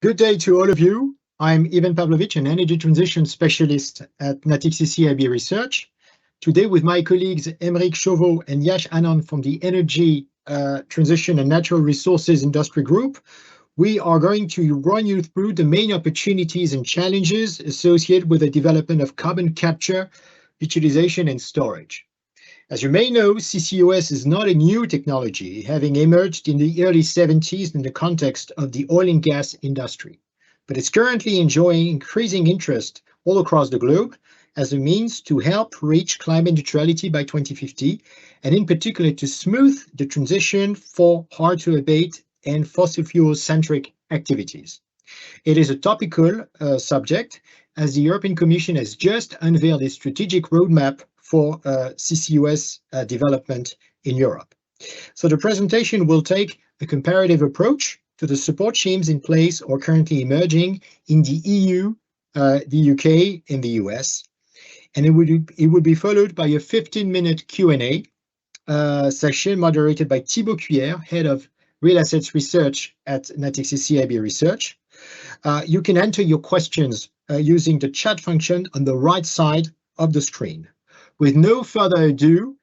Good day to all of you. I'm Ivan Pavlovich, an energy transition specialist at Natixis IB Research. Today with my colleagues Emeric Chauveau and Yash Anand from the Energy Transition and Natural Resources Industry Group, we are going to run you through the main opportunities and challenges associated with the development of carbon capture, utilization and storage. As you may know, CCUS is not a new technology, having emerged in the early 70s in the context of the oil and gas industry, but it's currently enjoying increasing interest all across the globe as a means to help reach climate neutrality by 2050, and in particular to smooth the transition for hard-to-abate and fossil fuel-centric activities. It is a topical subject, as the European Commission has just unveiled a strategic roadmap for CCUS development in Europe. So the presentation will take a comparative approach to the support schemes in place or currently emerging in the EU, the UK, and the US. And it would be followed by a 15-minute Q&A session moderated by Thibaut Cuillère, Head of Real Assets Research at Natixis CIB Research. You can enter your questions using the chat function on the right side of the screen. With no further ado,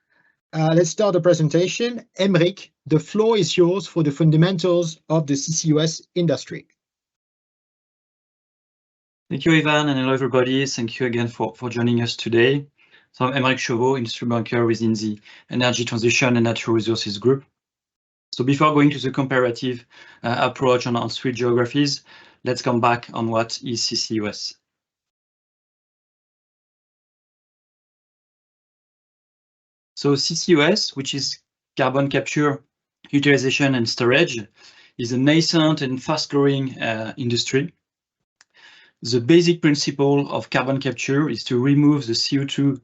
let's start the presentation. Emeric, the floor is yours for the fundamentals of the CCUS industry. Thank you, Ivan, and hello, everybody. Thank you again for joining us today. So I'm Emeric Chauveau, industry banker within the Energy Transition and Natural Resources Group. So before going to the comparative approach on 3 geographies, let's come back on what is CCUS. So CCUS, which is carbon capture, utilization and storage, is a nascent and fast-growing industry. The basic principle of carbon capture is to remove the CO2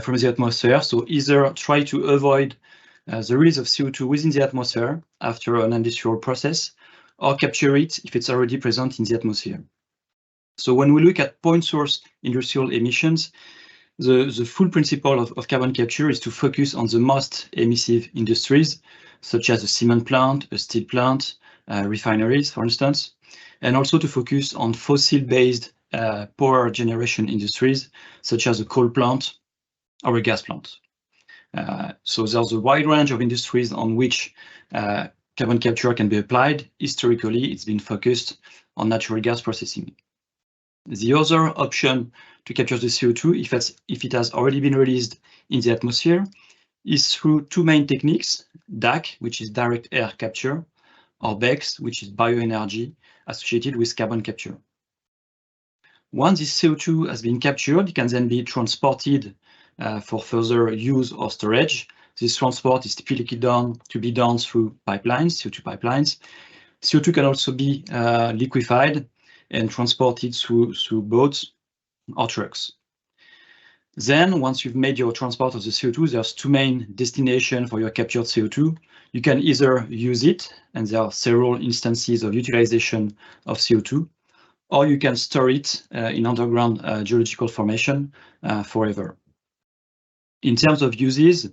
from the atmosphere, so either try to avoid the release of CO2 within the atmosphere after an industrial process, or capture it if it's already present in the atmosphere. So when we look at point source industrial emissions, the full principle of carbon capture is to focus on the most emissive industries, such as a cement plant, a steel plant, refineries, for instance, and also to focus on fossil-based power generation industries, such as a coal plant or a gas plant. So there's a wide range of industries on which carbon capture can be applied. Historically, it's been focused on natural gas processing. The other option to capture the CO2, if it has already been released in the atmosphere, is through 2 main techniques, DAC, which is direct air capture, or BECCS, which is bioenergy associated with carbon capture. Once this CO2 has been captured, it can then be transported for further use or storage. This transport is typically done through pipelines, CO2 pipelines. CO2 can also be liquefied and transported through boats or trucks. Then, once you've made your transport of the CO2, there's 2 main destinations for your captured CO2. You can either use it, and there are several instances of utilization of CO2, or you can store it in underground geological formation forever. In terms of uses,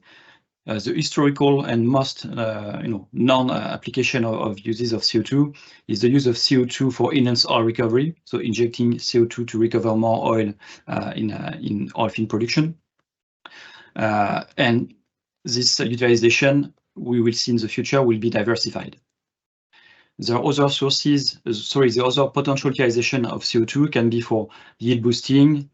the historical and most known application of uses of CO2 is the use of CO2 for enhanced oil recovery, so injecting CO2 to recover more oil in oilfield production. And this utilization, we will see in the future, will be diversified. There are other sources, the other potential utilization of CO2 can be for yield boosting,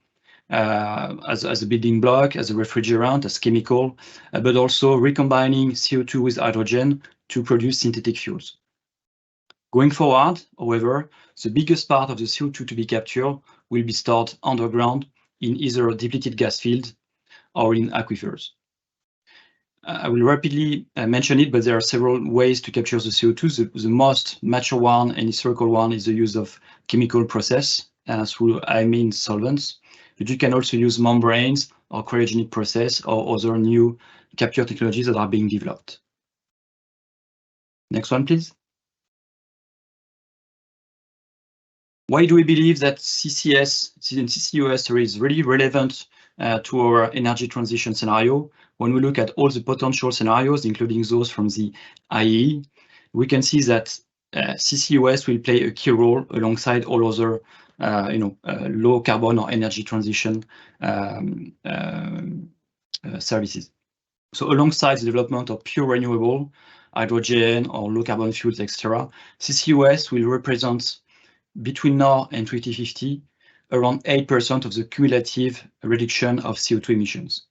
as a building block, as a refrigerant, as chemical, but also recombining CO2 with hydrogen to produce synthetic fuels. Going forward, however, the biggest part of the CO2 to be captured will be stored underground in either a depleted gas field or in aquifers. I will rapidly mention it, but there are several ways to capture the CO2. The most mature one and historical one is the use of chemical process through amine solvents. But you can also use membranes or cryogenic process or other new capture technologies that are being developed. Next one, please. Why do we believe that CCUS is really relevant to our energy transition scenario? When we look at all the potential scenarios, including those from the IEE, we can see that CCUS will play a key role alongside all other low carbon or energy transition services. So alongside the development of pure renewable, hydrogen or low carbon fuels, etc., CCUS will represent between now and 2050 around 8% of the cumulative reduction of CO2 emissions.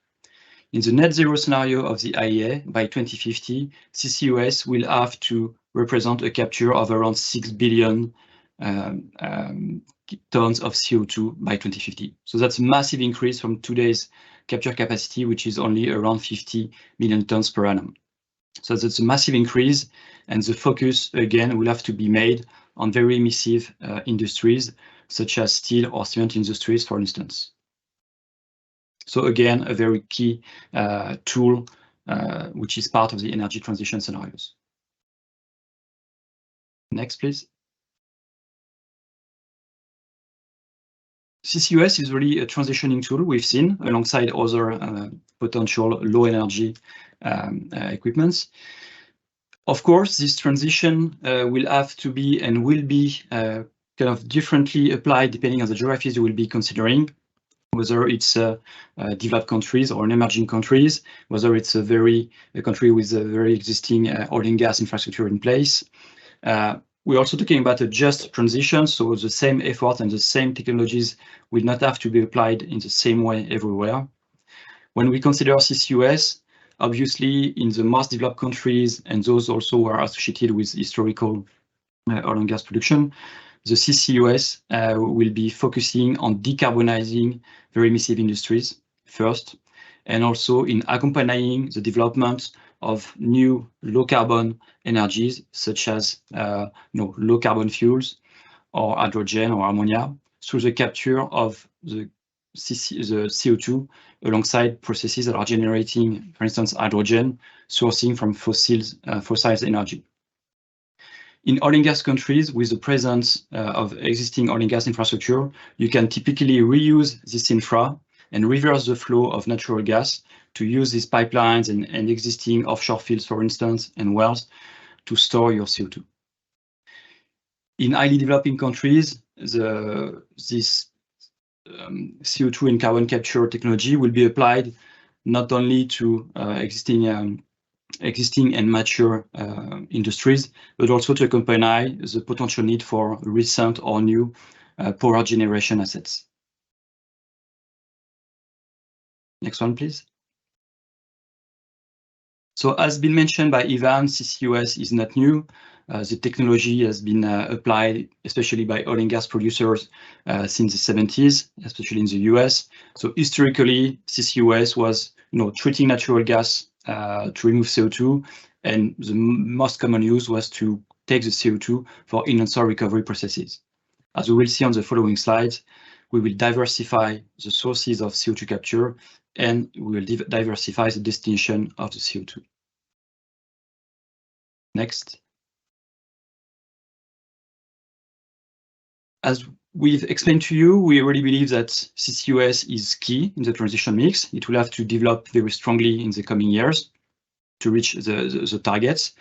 In the net zero scenario of the IEA, by 2050, CCUS will have to represent a capture of around 6 billion tons of CO2 by 2050. So that's a massive increase from today's capture capacity, which is only around 50 million tons per annum. So that's a massive increase, and the focus, again, will have to be made on very emissive industries, such as steel or cement industries, for instance. So again, a very key tool, which is part of the energy transition scenarios. Next, please. CCUS is really a transitioning tool we've seen alongside other potential low energy equipments. Of course, this transition will have to be and will be kind of differently applied depending on the geographies you will be considering, whether it's developed countries or in emerging countries, whether it's a country with a very existing oil and gas infrastructure in place. We're also talking about a just transition, so the same effort and the same technologies will not have to be applied in the same way everywhere. When we consider CCUS, obviously in the most developed countries and those also who are associated with historical oil and gas production, the CCUS will be focusing on decarbonizing very emissive industries first, and also in accompanying the development of new low carbon energies, such as low carbon fuels or hydrogen or ammonia, through the capture of the CO2 alongside processes that are generating, for instance, hydrogen sourcing from fossil energy. In oil and gas countries, with the presence of existing oil and gas infrastructure, you can typically reuse this infra and reverse the flow of natural gas to use these pipelines and existing offshore fields, for instance, and wells to store your CO2. In highly developing countries, this CO2 and carbon capture technology will be applied not only to existing and mature industries, but also to accompany the potential need for recent or new power generation assets. Next one, please. So as been mentioned by Ivan, CCUS is not new. The technology has been applied, especially by oil and gas producers since the 70s, especially in the US. So historically, CCUS was treating natural gas to remove CO2, and the most common use was to take the CO2 for in-and-out recovery processes. As we will see on the following slides, we will diversify the sources of CO2 capture, and we will diversify the destination of the CO2. Next. As we've explained to you, we really believe that CCUS is key in the transition mix. It will have to develop very strongly in the coming years to reach the targets.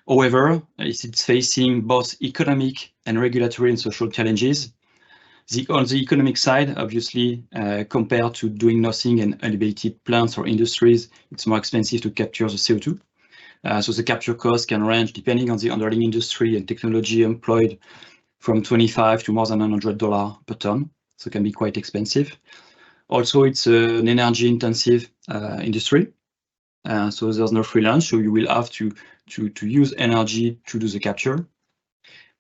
However, it's facing both economic and regulatory and social challenges. On the economic side, obviously, compared to doing nothing in unabated plants or industries, it's more expensive to capture the CO2. So the capture cost can range, depending on the underlying industry and technology employed, from $25 to more than $100 per ton. So it can be quite expensive. Also, it's an energy-intensive industry. So there's no free lunch, so you will have to use energy to do the capture.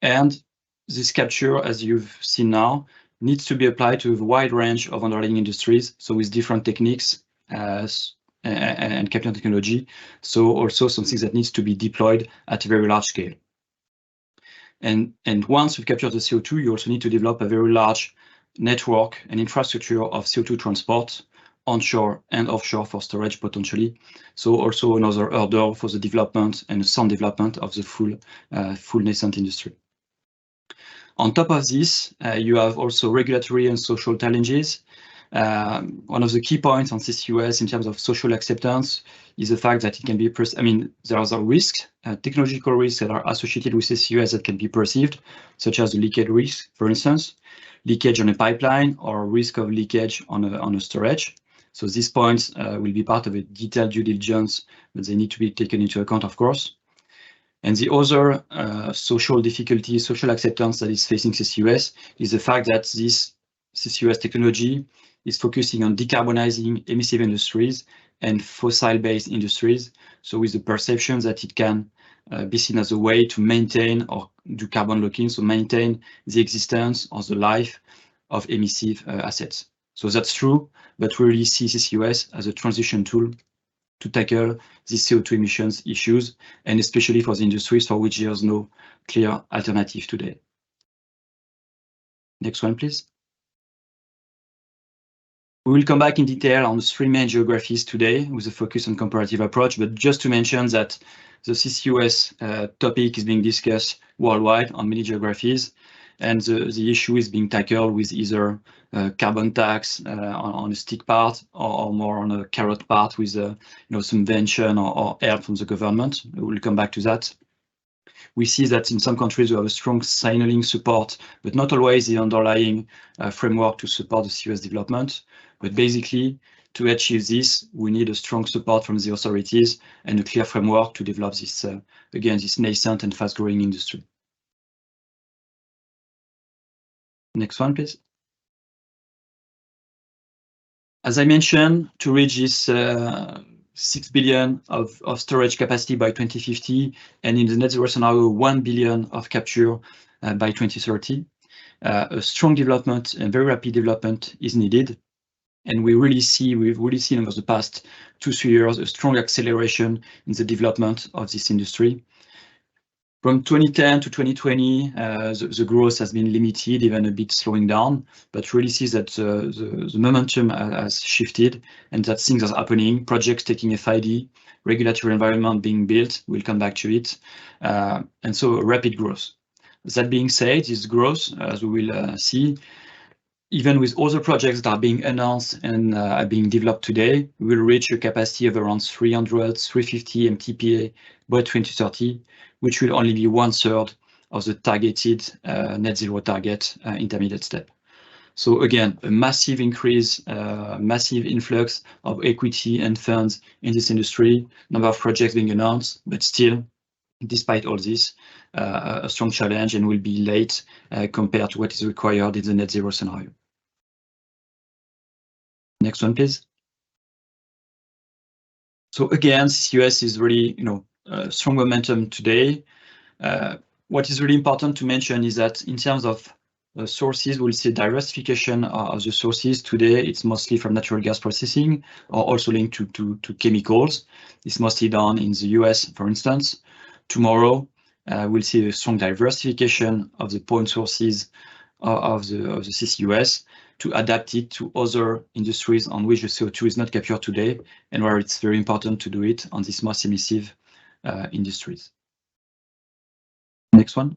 And this capture, as you've seen now, needs to be applied to a wide range of underlying industries, so with different techniques and capture technology. So also something that needs to be deployed at a very large scale. And once you've captured the CO2, you also need to develop a very large network and infrastructure of CO2 transport onshore and offshore for storage potentially. So also another hurdle for the development and sound development of the full nascent industry. On top of this, you have also regulatory and social challenges. One of the key points on CCUS in terms of social acceptance is the fact that it can be, there are risks, technological risks that are associated with CCUS that can be perceived, such as the leakage risk, for instance, leakage on a pipeline or risk of leakage on a storage. So these points will be part of a detailed due diligence, but they need to be taken into account, of course. And the other social difficulty, social acceptance that is facing CCUS is the fact that this CCUS technology is focusing on decarbonizing emissive industries and fossil-based industries. So with the perception that it can be seen as a way to maintain or do carbon locking, so maintain the existence or the life of emissive assets. So that's true, but we really see CCUS as a transition tool to tackle these CO2 emissions issues, and especially for the industries for which there's no clear alternative today. Next one, please. We will come back in detail on the 3 main geographies today with a focus on comparative approach, but just to mention that the CCUS topic is being discussed worldwide on many geographies, and the issue is being tackled with either carbon tax on a stick part or more on a carrot part with subvention or help from the government. We will come back to that. We see that in some countries we have a strong signaling support, but not always the underlying framework to support the CCUS development. But basically, to achieve this, we need a strong support from the authorities and a clear framework to develop this, again, this nascent and fast-growing industry. Next one, please. As I mentioned, to reach this 6 billion of storage capacity by 2050, and in the net zero scenario, 1 billion of capture by 2030, a strong development and very rapid development is needed. And we've really seen over the past 2-3 years a strong acceleration in the development of this industry. From 2010 to 2020, the growth has been limited, even a bit slowing down, but really sees that the momentum has shifted and that things are happening, projects taking FID, regulatory environment being built, we'll come back to it, and so rapid growth. That being said, this growth, as we will see, even with other projects that are being announced and are being developed today, we will reach a capacity of around 350 MTPA by 2030, which will only be 1/3 of the targeted net zero target intermediate step. So again, a massive increase, massive influx of equity and funds in this industry, number of projects being announced, but still, despite all this, a strong challenge and will be late compared to what is required in the net zero scenario. Next one, please. So again, CCUS is really, strong momentum today. What is really important to mention is that in terms of sources, we'll see diversification of the sources. Today, it's mostly from natural gas processing or also linked to chemicals. It's mostly done in the US, for instance. Tomorrow, we'll see a strong diversification of the point sources of the CCUS to adapt it to other industries on which the CO2 is not captured today, and where it's very important to do it on these most emissive industries. Next one.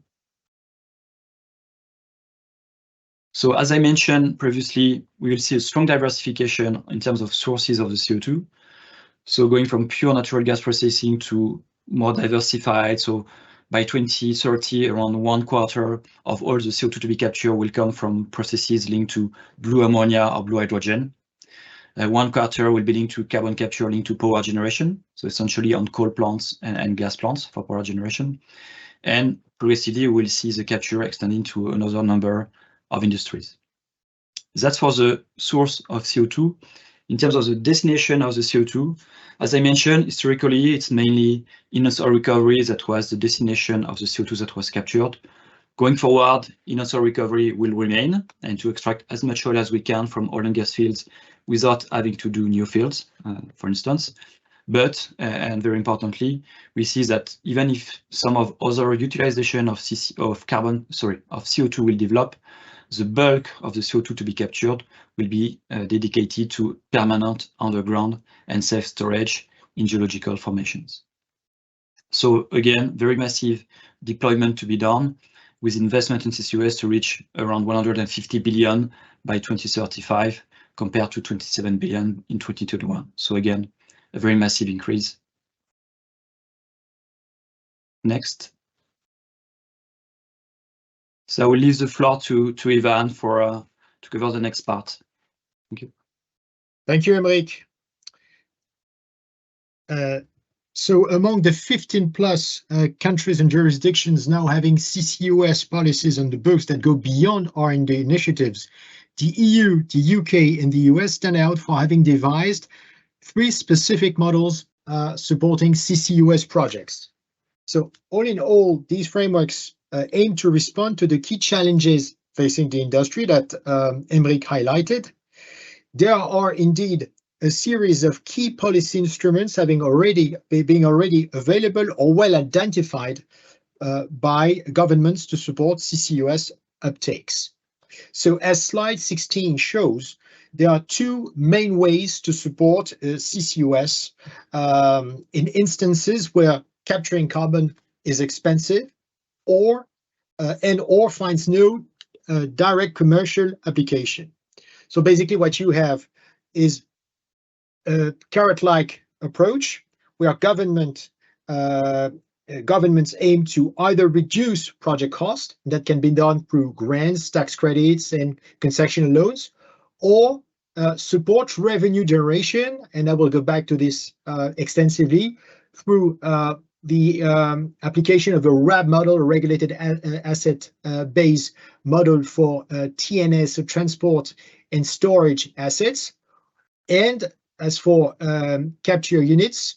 So as I mentioned previously, we will see a strong diversification in terms of sources of the CO2. So going from pure natural gas processing to more diversified. So by 2030, around 1/4 of all the CO2 to be captured will come from processes linked to blue ammonia or blue hydrogen. 1/4 will be linked to carbon capture linked to power generation, so essentially on coal plants and gas plants for power generation. And progressively, we'll see the capture extending to another number of industries. That's for the source of CO2. In terms of the destination of the CO2, as I mentioned, historically, it's mainly in-oil recovery that was the destination of the CO2 that was captured. Going forward, in-oil recovery will remain, and to extract as much oil as we can from oil and gas fields without having to do new fields, for instance. But, and very importantly, we see that even if some of other utilization of CO2 will develop, the bulk of the CO2 to be captured will be dedicated to permanent underground and safe storage in geological formations. So again, very massive deployment to be done with investment in CCUS to reach around 150 billion by 2035, compared to 27 billion in 2021. So again, a very massive increase. Next. So I will leave the floor to Ivan for to cover the next part. Thank you. Thank you, Emeric. So among the 15 plus countries and jurisdictions now having CCUS policies on the books that go beyond R&D initiatives, the EU, the UK, and the US stand out for having devised 3 specific models supporting CCUS projects. So all in all, these frameworks aim to respond to the key challenges facing the industry that Emeric highlighted. There are indeed a series of key policy instruments being already available or well identified by governments to support CCUS uptakes. So as slide 16 shows, there are 2 main ways to support CCUS in instances where capturing carbon is expensive or finds no direct commercial application. So basically what you have is a carrot-like approach where governments aim to either reduce project cost, that can be done through grants, tax credits, and concessional loans, or support revenue generation, and I will go back to this extensively, through the application of a RAB model, a regulated asset base model for TNS, so transport and storage assets. And as for capture units,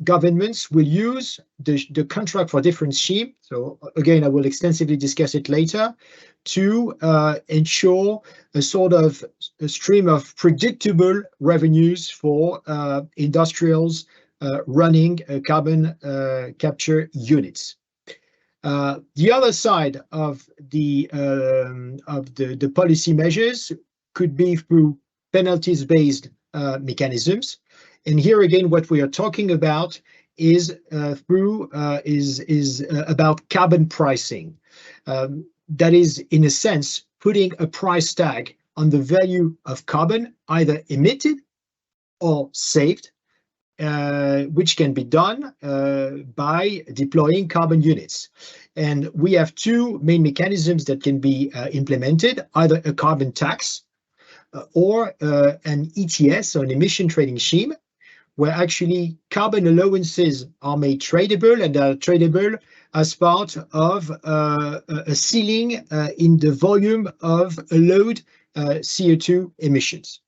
governments will use the contract for difference scheme. So again, I will extensively discuss it later, to ensure a sort of a stream of predictable revenues for industrials running carbon capture units. The other side of the policy measures could be through penalties-based mechanisms, and here again, what we are talking about is about carbon pricing. That is, in a sense, putting a price tag on the value of carbon either emitted or saved, which can be done by deploying carbon units. And we have 2 main mechanisms that can be implemented, either a carbon tax or an ETS, so an emission trading scheme, where actually carbon allowances are made tradable, and are tradable as part of a ceiling in the volume of allowed CO2 emissions.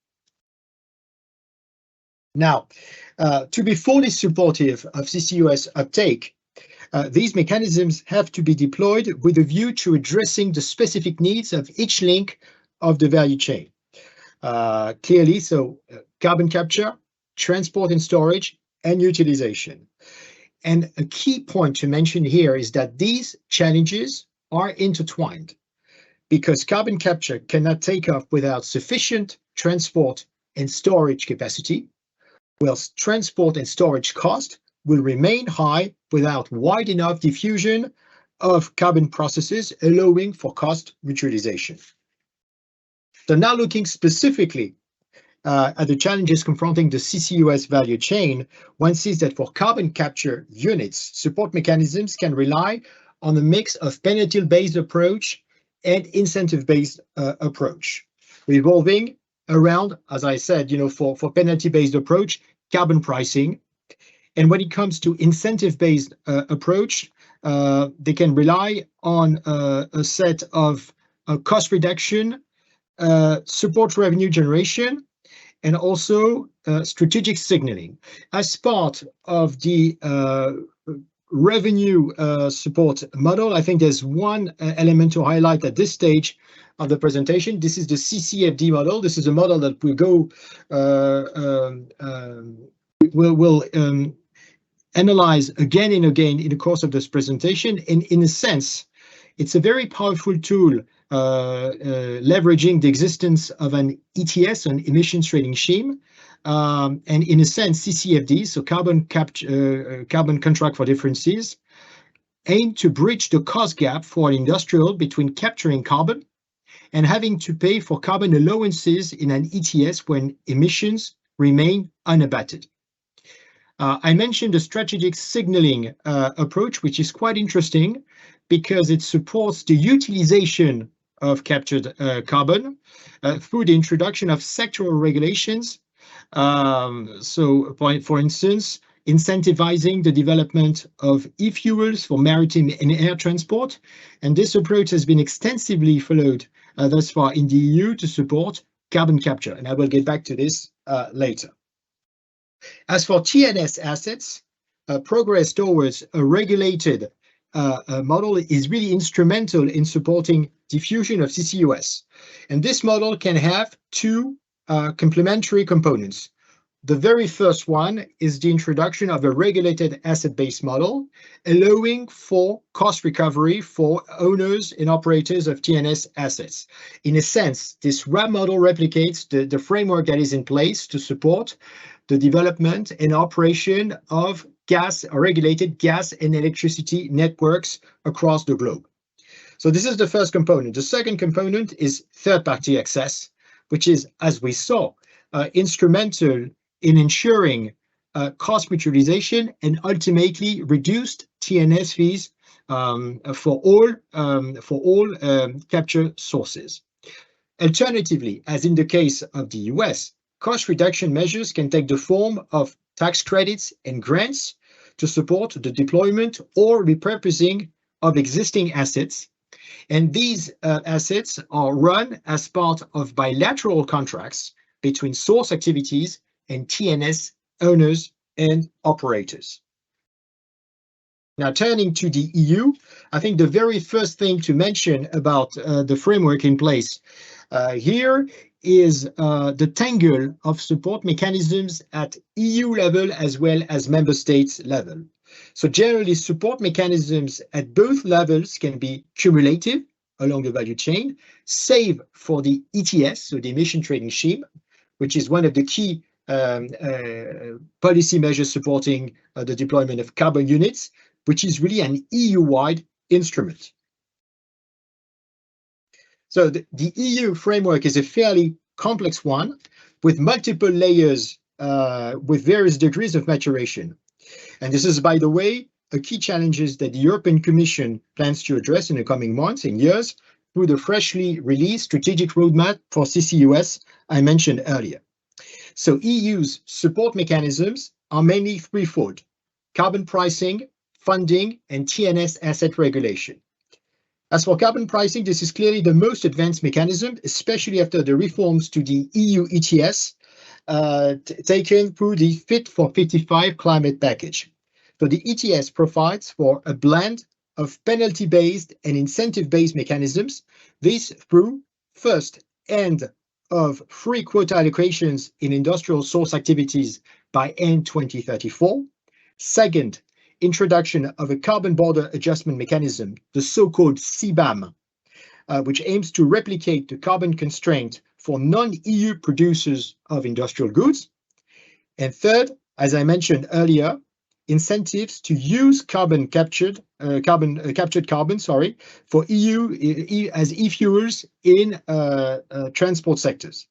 Now, to be fully supportive of CCUS uptake, these mechanisms have to be deployed with a view to addressing the specific needs of each link of the value chain. Clearly, so carbon capture, transport and storage, and utilization. And a key point to mention here is that these challenges are intertwined, because carbon capture cannot take off without sufficient transport and storage capacity, whilst transport and storage cost will remain high without wide enough diffusion of carbon processes allowing for cost mutualization. So now looking specifically at the challenges confronting the CCUS value chain, one sees that for carbon capture units, support mechanisms can rely on a mix of penalty-based approach and incentive-based approach, revolving around, as I said, for penalty-based approach, carbon pricing. And when it comes to incentive-based approach, they can rely on a set of cost reduction, support revenue generation, and also strategic signaling. As part of the revenue support model, I think there's one element to highlight at this stage of the presentation. This is the CCFD model. This is a model that we'll analyze again and again in the course of this presentation. And in a sense, it's a very powerful tool leveraging the existence of an ETS, an emissions trading scheme, and in a sense, CCFD, so carbon contract for differences, aim to bridge the cost gap for an industrial between capturing carbon and having to pay for carbon allowances in an ETS when emissions remain unabated. I mentioned the strategic signaling approach, which is quite interesting because it supports the utilization of captured carbon through the introduction of sectoral regulations. So, for instance, incentivizing the development of e-fuels for maritime and air transport. And this approach has been extensively followed thus far in the EU to support carbon capture. And I will get back to this later. As for TNS assets, progress towards a regulated model is really instrumental in supporting diffusion of CCUS. And this model can have two complementary components. The very first one is the introduction of a regulated asset-based model, allowing for cost recovery for owners and operators of TNS assets. In a sense, this RAB model replicates the framework that is in place to support the development and operation of regulated gas and electricity networks across the globe. So this is the first component. The second component is third-party access, which is, as we saw, instrumental in ensuring cost mutualization and ultimately reduced TNS fees for all capture sources. Alternatively, as in the case of the US, cost reduction measures can take the form of tax credits and grants to support the deployment or repurposing of existing assets. And these assets are run as part of bilateral contracts between source activities and TNS owners and operators. Now, turning to the EU, I think the very first thing to mention about the framework in place here is the tangle of support mechanisms at EU level as well as member states level. So generally, support mechanisms at both levels can be cumulative along the value chain, save for the ETS, so the emission trading scheme, which is one of the key policy measures supporting the deployment of carbon units, which is really an EU-wide instrument. So the EU framework is a fairly complex one with multiple layers with various degrees of maturation. And this is, by the way, a key challenges that the European Commission plans to address in the coming months and years through the freshly released strategic roadmap for CCUS I mentioned earlier. So EU's support mechanisms are mainly threefold: carbon pricing, funding, and TNS asset regulation. As for carbon pricing, this is clearly the most advanced mechanism, especially after the reforms to the EU ETS taken through the Fit for 55 climate package. So the ETS provides for a blend of penalty-based and incentive-based mechanisms. This through first, end of free quota allocations in industrial source activities by end 2034. Second, introduction of a carbon border adjustment mechanism, the so-called CBAM, which aims to replicate the carbon constraint for non-EU producers of industrial goods. And third, as I mentioned earlier, incentives to use captured carbon for EU as e-fuels in transport sectors.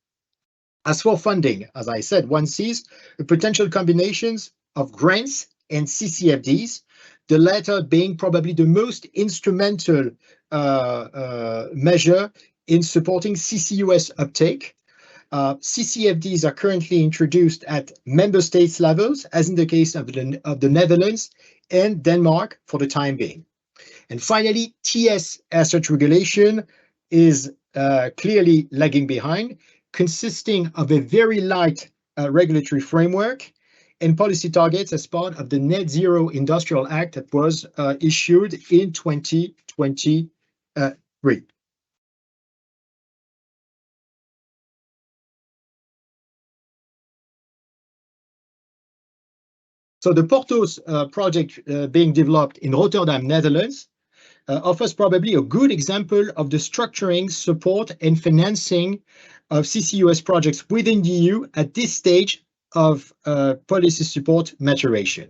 As for funding, as I said, one sees the potential combinations of grants and CCFDs, the latter being probably the most instrumental measure in supporting CCUS uptake. CCFDs are currently introduced at member states levels, as in the case of the Netherlands and Denmark for the time being. And finally, TS asset regulation is clearly lagging behind, consisting of a very light regulatory framework and policy targets as part of the Net Zero Industrial Act that was issued in 2023. So the Porthos project being developed in Rotterdam, Netherlands, offers probably a good example of the structuring, support, and financing of CCUS projects within the EU at this stage of policy support maturation.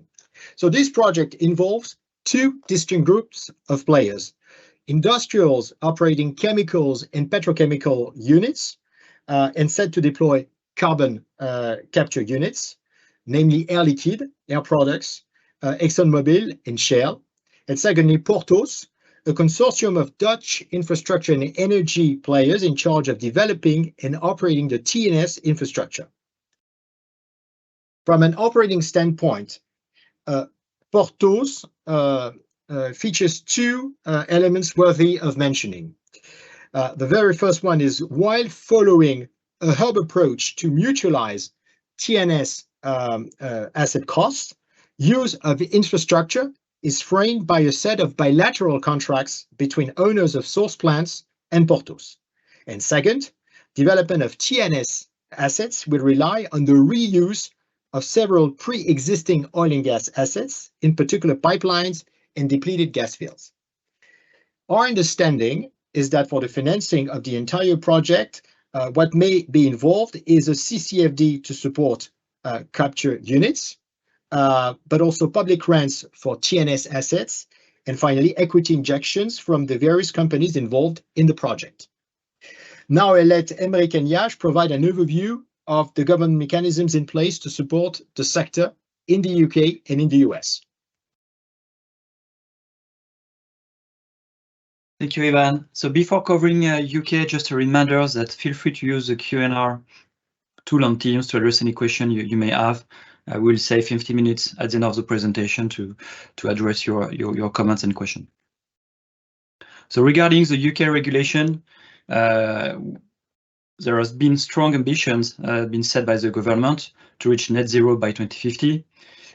So this project involves two distinct groups of players. industrials operating chemicals and petrochemical units, and set to deploy carbon capture units, namely Air Liquide, Air Products, ExxonMobil, and Shell. And secondly, Porthos, a consortium of Dutch infrastructure and energy players in charge of developing and operating the TNS infrastructure. From an operating standpoint, Porthos features two elements worthy of mentioning. The very first one is, while following a hub approach to mutualize TNS asset costs, use of infrastructure is framed by a set of bilateral contracts between owners of source plants and Porthos. And second, development of TNS assets will rely on the reuse of several pre-existing oil and gas assets, in particular pipelines and depleted gas fields. Our understanding is that for the financing of the entire project, what may be involved is a CCFD to support capture units, but also public grants for TNS assets, and finally, equity injections from the various companies involved in the project. Now I'll let Emeric and Yash provide an overview of the government mechanisms in place to support the sector in the UK and in the US. Thank you, Ivan. So before covering UK, just a reminder that feel free to use the Q&R tool on Teams to address any question you may have. I will save 50 minutes at the end of the presentation to address your comments and questions. So regarding the UK regulation, there has been strong ambitions been set by the government to reach net zero by 2050,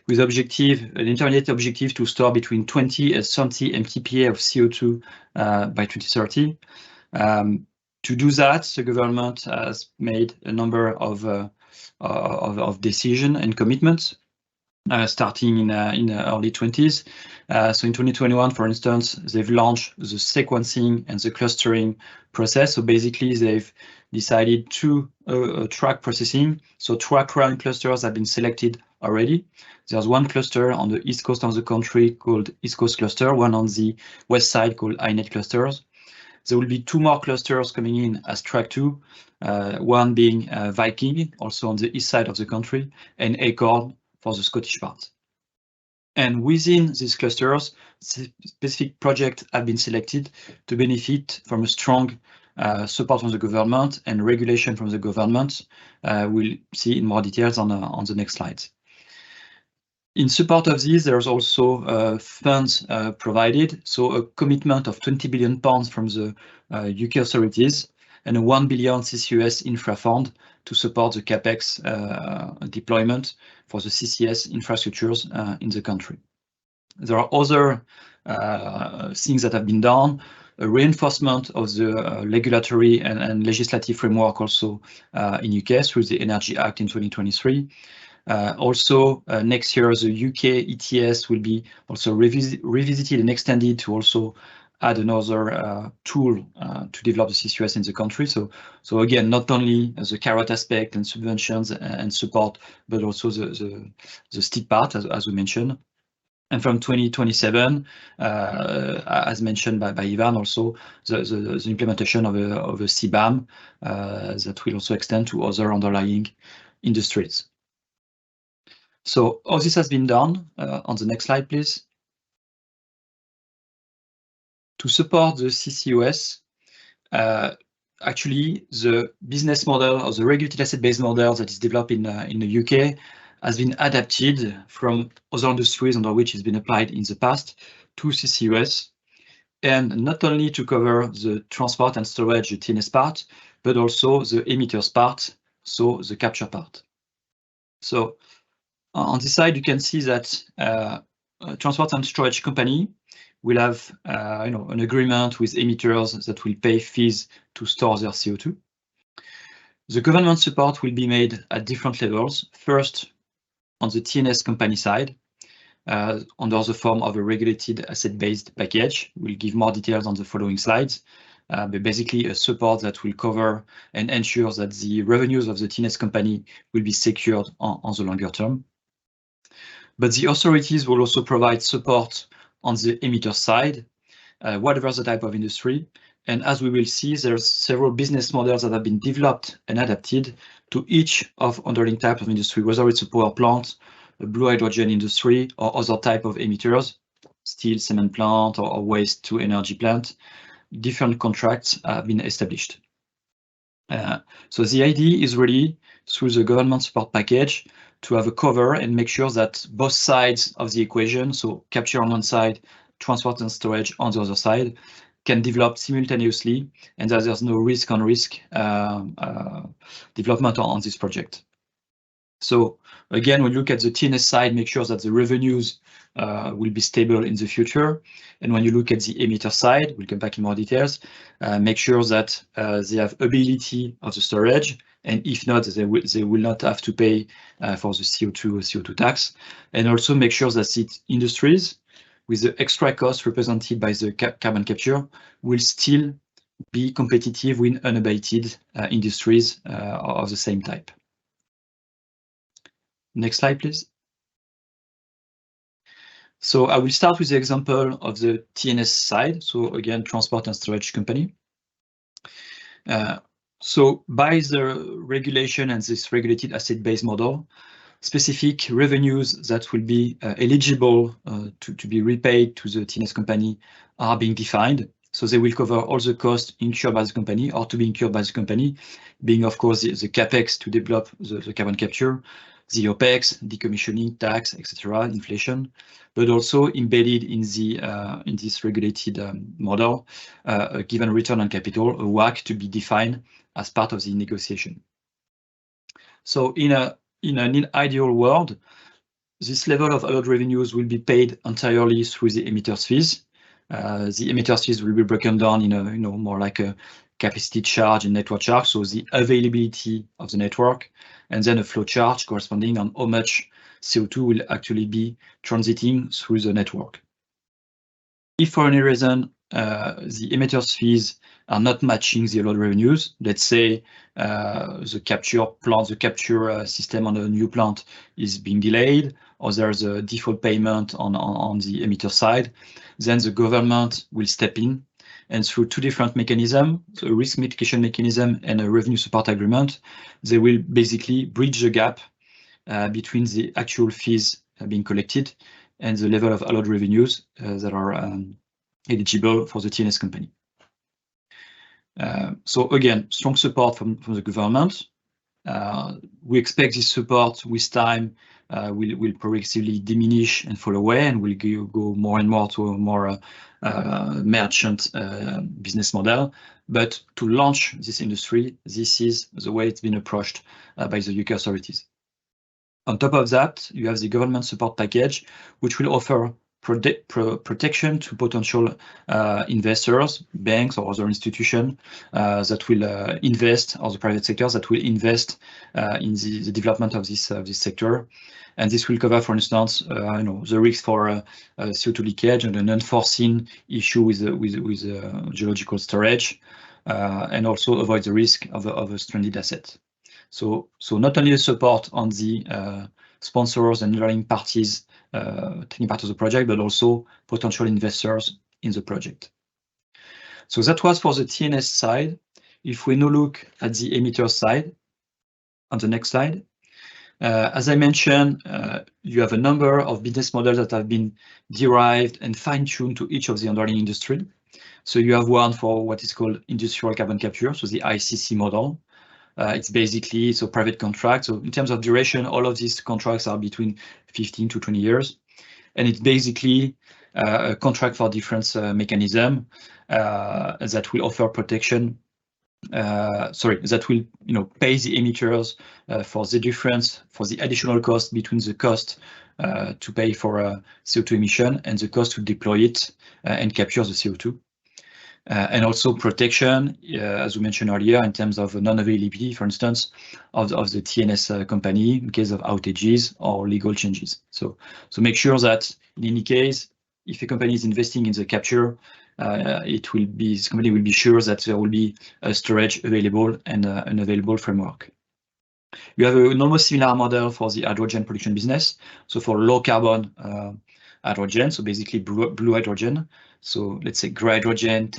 with an intermediate objective to store between 20 and 30 MTPA of CO2 by 2030. To do that, the government has made a number of decisions and commitments, starting in the early 20s. So in 2021, for instance, they've launched the sequencing and the clustering process. So basically, they've decided to track processing. So track run clusters have been selected already. There's one cluster on the east coast of the country called East Coast Cluster, one on the west side called INET clusters. There will be two more clusters coming in as track 2, one being Viking, also on the east side of the country, and Acorn for the Scottish part. And within these clusters, specific projects have been selected to benefit from a strong support from the government and regulation from the government. We'll see in more details on the next slides. In support of this, there's also funds provided, so a commitment of £20 billion from the UK authorities and a 1 billion CCUS infra fund to support the CapEx deployment for the CCS infrastructures in the country. There are other things that have been done, a reinforcement of the regulatory and legislative framework also in UK through the Energy Act in 2023. Also, next year, the UK ETS will be also revisited and extended to also add another tool to develop the CCUS in the country. So again, not only the carrot aspect and subventions and support, but also the stick part, as we mentioned. And from 2027, as mentioned by Ivan, also the implementation of a CBAM that will also extend to other underlying industries. So all this has been done. On the next slide, please. To support the CCUS, actually the business model or the regulated asset-based model that is developed in the UK has been adapted from other industries under which it's been applied in the past to CCUS, and not only to cover the transport and storage, the TNS part, but also the emitters part, so the capture part. So on this side, you can see that a transport and storage company will have an agreement with emitters that will pay fees to store their CO2. The government support will be made at different levels. First, on the TNS company side, under the form of a regulated asset-based package. We'll give more details on the following slides, but basically a support that will cover and ensure that the revenues of the TNS company will be secured on the longer term. But the authorities will also provide support on the emitter side, whatever the type of industry. And as we will see, there's several business models that have been developed and adapted to each of underlying type of industry, whether it's a power plant, a blue hydrogen industry, or other type of emitters, steel, cement plant, or waste to energy plant. Different contracts have been established. So the idea is really, through the government support package, to have a cover and make sure that both sides of the equation, so capture on one side, transport and storage on the other side, can develop simultaneously, and that there's no risk on risk development on this project. So again, when you look at the TNS side, make sure that the revenues will be stable in the future. And when you look at the emitter side, we'll come back in more details, make sure that they have ability of the storage, and if not, they will not have to pay for the CO2 tax. And also make sure that the industries with the extra cost represented by the carbon capture will still be competitive with unabated industries of the same type. Next slide, please. So I will start with the example of the TNS side. So again, transport and storage company. So by the regulation and this regulated asset-based model, specific revenues that will be eligible to be repaid to the TNS company are being defined. So they will cover all the costs incurred by the company or to be incurred by the company, being of course the capex to develop the carbon capture, the OPEX, decommissioning, tax, etc., inflation, but also embedded in this regulated model, a given return on capital, a WACC to be defined as part of the negotiation. So in an ideal world, this level of allowed revenues will be paid entirely through the emitters fees. The emitters fees will be broken down in more like a capacity charge and network charge, so the availability of the network, and then a flow charge corresponding on how much CO2 will actually be transiting through the network. If for any reason the emitters fees are not matching the allowed revenues, let's say the capture system on a new plant is being delayed, or there's a default payment on the emitter side, then the government will step in, and through two different mechanisms, so a risk mitigation mechanism and a revenue support agreement, they will basically bridge the gap between the actual fees being collected and the level of allowed revenues that are eligible for the TNS company. So again, strong support from the government. We expect this support with time will progressively diminish and fall away, and will go more and more to a more merchant business model. But to launch this industry, this is the way it's been approached by the UK authorities. On top of that, you have the government support package, which will offer protection to potential investors, banks or other institutions that will invest, or the private sector that will invest in the development of this sector. And this will cover, for instance, the risk for CO2 leakage and an unforeseen issue with geological storage, and also avoid the risk of a stranded asset. So not only the support on the sponsors and underlying parties taking part of the project, but also potential investors in the project. So that was for the TNS side. If we now look at the emitter side, on the next slide, as I mentioned, you have a number of business models that have been derived and fine-tuned to each of the underlying industry. So you have one for what is called industrial carbon capture, so the ICC model. It's basically private contracts. So in terms of duration, all of these contracts are between 15 to 20 years. And it's basically a contract for different mechanism that will offer protection. That will pay the emitters for the difference, for the additional cost between the cost to pay for CO2 emission and the cost to deploy it and capture the CO2. And also protection, as we mentioned earlier, in terms of non-availability, for instance, of the TNS company in case of outages or legal changes. So make sure that in any case, if a company is investing in the capture, this company will be sure that there will be a storage available and an available framework. You have an almost similar model for the hydrogen production business. So for low carbon hydrogen, so basically blue hydrogen. So let's say gray hydrogen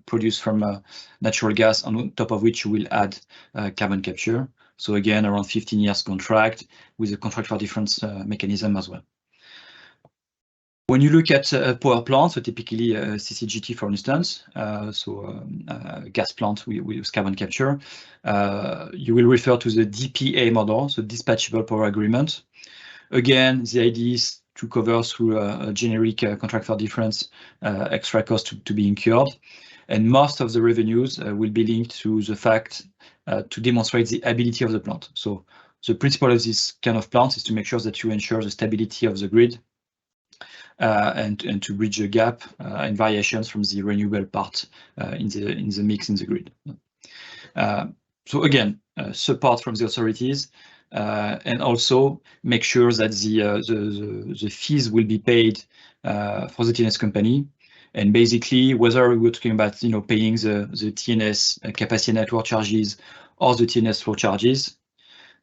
produced from natural gas, on top of which you will add carbon capture. So again, around 15 years contract with a contract for difference mechanism as well. When you look at power plants, so typically CCGT, for instance, gas plant with carbon capture, you will refer to the DPA model, so dispatchable power agreement. Again, the idea is to cover through a generic contract for difference extra cost to be incurred. And most of the revenues will be linked to the fact to demonstrate the ability of the plant. So the principle of this kind of plant is to make sure that you ensure the stability of the grid and to bridge the gap and variations from the renewable part in the mix in the grid. So again, support from the authorities and also make sure that the fees will be paid for the TNS company. And basically, whether we're talking about paying the TNS capacity network charges or the TNS flow charges,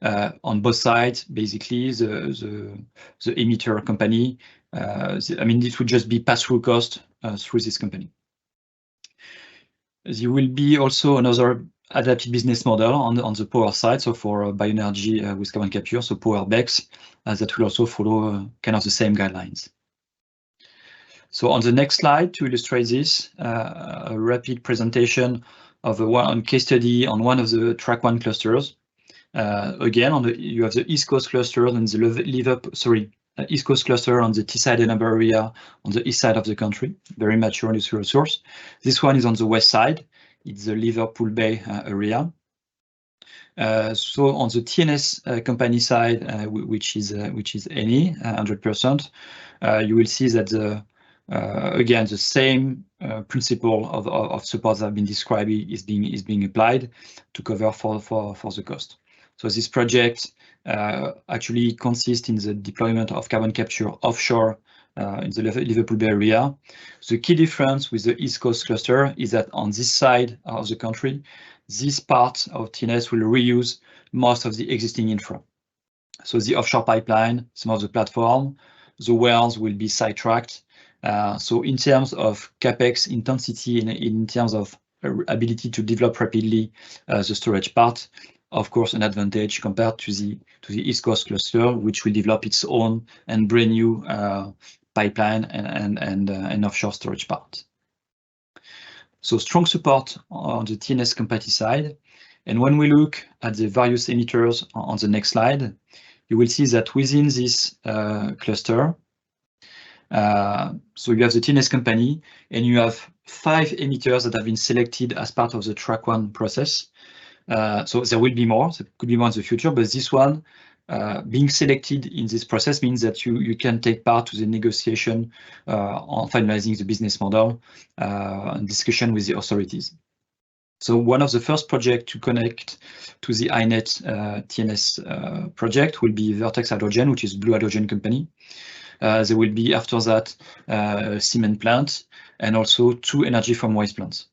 on both sides, basically the emitter company, it would just be pass-through cost through this company. There will be also another adapted business model on the power side, so for bioenergy with carbon capture, so power BECCS, that will also follow kind of the same guidelines. So on the next slide, to illustrate this, a rapid presentation of one case study on one of the track 1 clusters. Again, you have the East Coast cluster and the East Coast cluster on the Teesside and Amber area on the east side of the country, very mature industrial resource. This one is on the west side. It's the Liverpool Bay area. So on the TNS company side, which is Eni, 100%, you will see that again the same principle of support that have been described is being applied to cover for the cost. So this project actually consists in the deployment of carbon capture offshore in the Liverpool Bay area. The key difference with the East Coast cluster is that on this side of the country, this part of TNS will reuse most of the existing infra. So the offshore pipeline, some of the platform, the wells will be sidetracked. So in terms of CapEx intensity and in terms of ability to develop rapidly the storage part, of course, an advantage compared to the East Coast cluster, which will develop its own and brand new pipeline and offshore storage part. So strong support on the TNS company side. And when we look at the various emitters on the next slide, you will see that within this cluster, so you have the TNS company, and you have 5 emitters that have been selected as part of the track 1 process. So there will be more, there could be more in the future, but this one being selected in this process means that you can take part to the negotiation on finalizing the business model and discussion with the authorities. So one of the first projects to connect to the HyNet TNS project will be Vertex Hydrogen, which is Blue Hydrogen company. There will be after that a cement plant and also 2 energy from waste plants.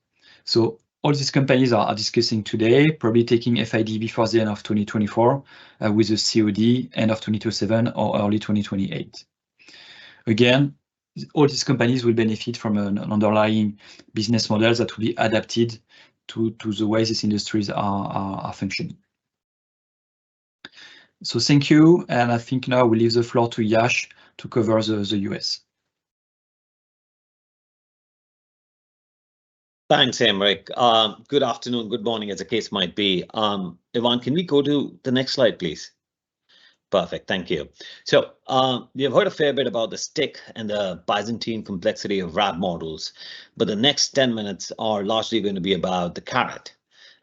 So all these companies are discussing today, probably taking FID before the end of 2024 with a COD end of 2027 or early 2028. Again, all these companies will benefit from an underlying business model that will be adapted to the way these industries are functioning. So thank you, and I think now we'll leave the floor to Yash to cover the US. Thanks, Emmerich. Good afternoon, good morning, as the case might be. Yvonne, can we go to the next slide, please? Perfect, thank you. So we have heard a fair bit about the stick and the Byzantine complexity of RAB models, but the next 10 minutes are largely going to be about the carrot,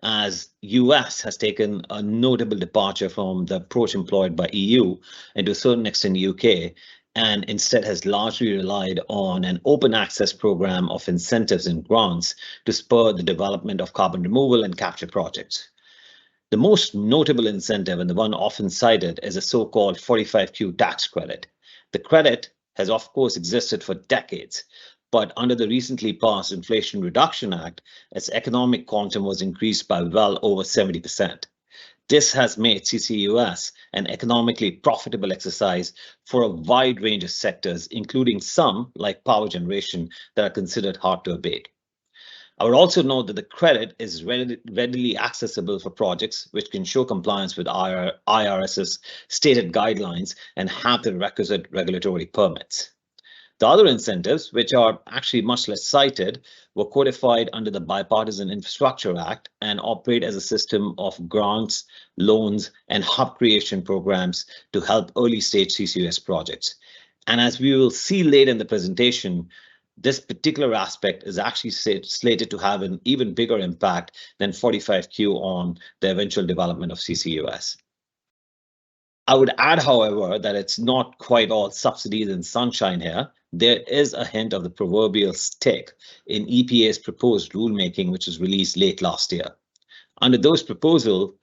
as US has taken a notable departure from the approach employed by EU and to a certain extent UK, and instead has largely relied on an open access program of incentives and grants to spur the development of carbon removal and capture projects. The most notable incentive, and the one often cited, is a so-called 45Q tax credit. The credit has of course existed for decades, but under the recently passed Inflation Reduction Act, its economic quantum was increased by well over 70%. This has made CCUS an economically profitable exercise for a wide range of sectors, including some, like power generation, that are considered hard to abate. I would also note that the credit is readily accessible for projects which can show compliance with IRS's stated guidelines and have the requisite regulatory permits. The other incentives, which are actually much less cited, were codified under the Bipartisan Infrastructure Act and operate as a system of grants, loans, and hub creation programs to help early-stage CCUS projects. And as we will see later in the presentation, this particular aspect is actually slated to have an even bigger impact than 45Q on the eventual development of CCUS. I would add, however, that it's not quite all subsidies and sunshine here. There is a hint of the proverbial stick in EPA's proposed rulemaking, which was released late last year. Under those proposals,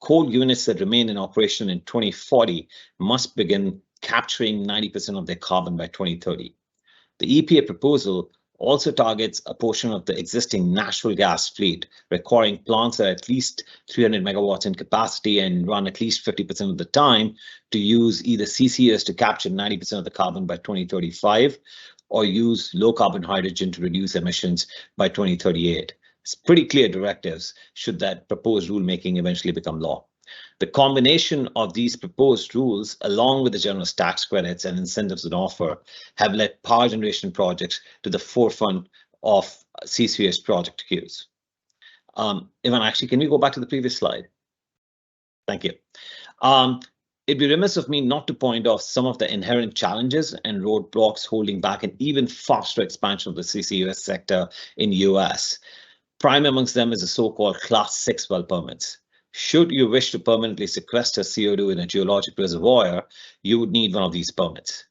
coal units that remain in operation in 2040 must begin capturing 90% of their carbon by 2030. The EPA proposal also targets a portion of the existing natural gas fleet, requiring plants that are at least 300 megawatts in capacity and run at least 50% of the time to use either CCUS to capture 90% of the carbon by 2035 or use low carbon hydrogen to reduce emissions by 2038. It's pretty clear directives should that proposed rulemaking eventually become law. The combination of these proposed rules, along with the generous tax credits and incentives on offer, have led power generation projects to the forefront of CCUS project queues. Ivan, actually, can we go back to the previous slide? Thank you. It'd be remiss of me not to point out some of the inherent challenges and roadblocks holding back an even faster expansion of the CCUS sector in the US. Prime amongst them is the so-called Class 6 well permits. Should you wish to permanently sequester CO2 in a geologic reservoir, you would need one of these permits.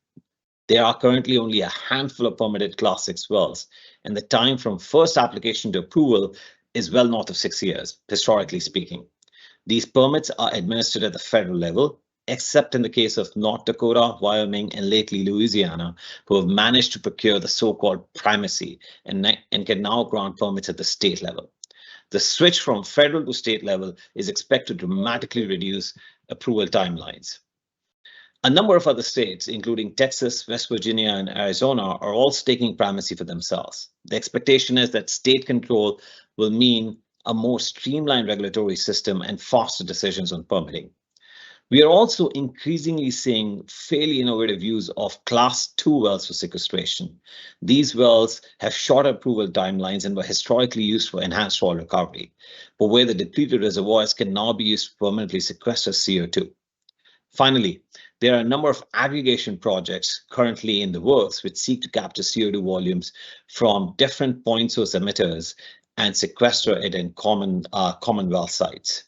There are currently only a handful of permitted Class 6 wells, and the time from first application to approval is well north of 6 years, historically speaking. These permits are administered at the federal level, except in the case of North Dakota, Wyoming, and lately Louisiana, who have managed to procure the so-called primacy and can now grant permits at the state level. The switch from federal to state level is expected to dramatically reduce approval timelines. A number of other states, including Texas, West Virginia, and Arizona, are all taking primacy for themselves. The expectation is that state control will mean a more streamlined regulatory system and faster decisions on permitting. We are also increasingly seeing fairly innovative use of Class 2 wells for sequestration. These wells have shorter approval timelines and were historically used for enhanced oil recovery, but where the depleted reservoirs can now be used to permanently sequester CO2. Finally, there are a number of aggregation projects currently in the works which seek to capture CO2 volumes from different point source emitters and sequester it in common well sites.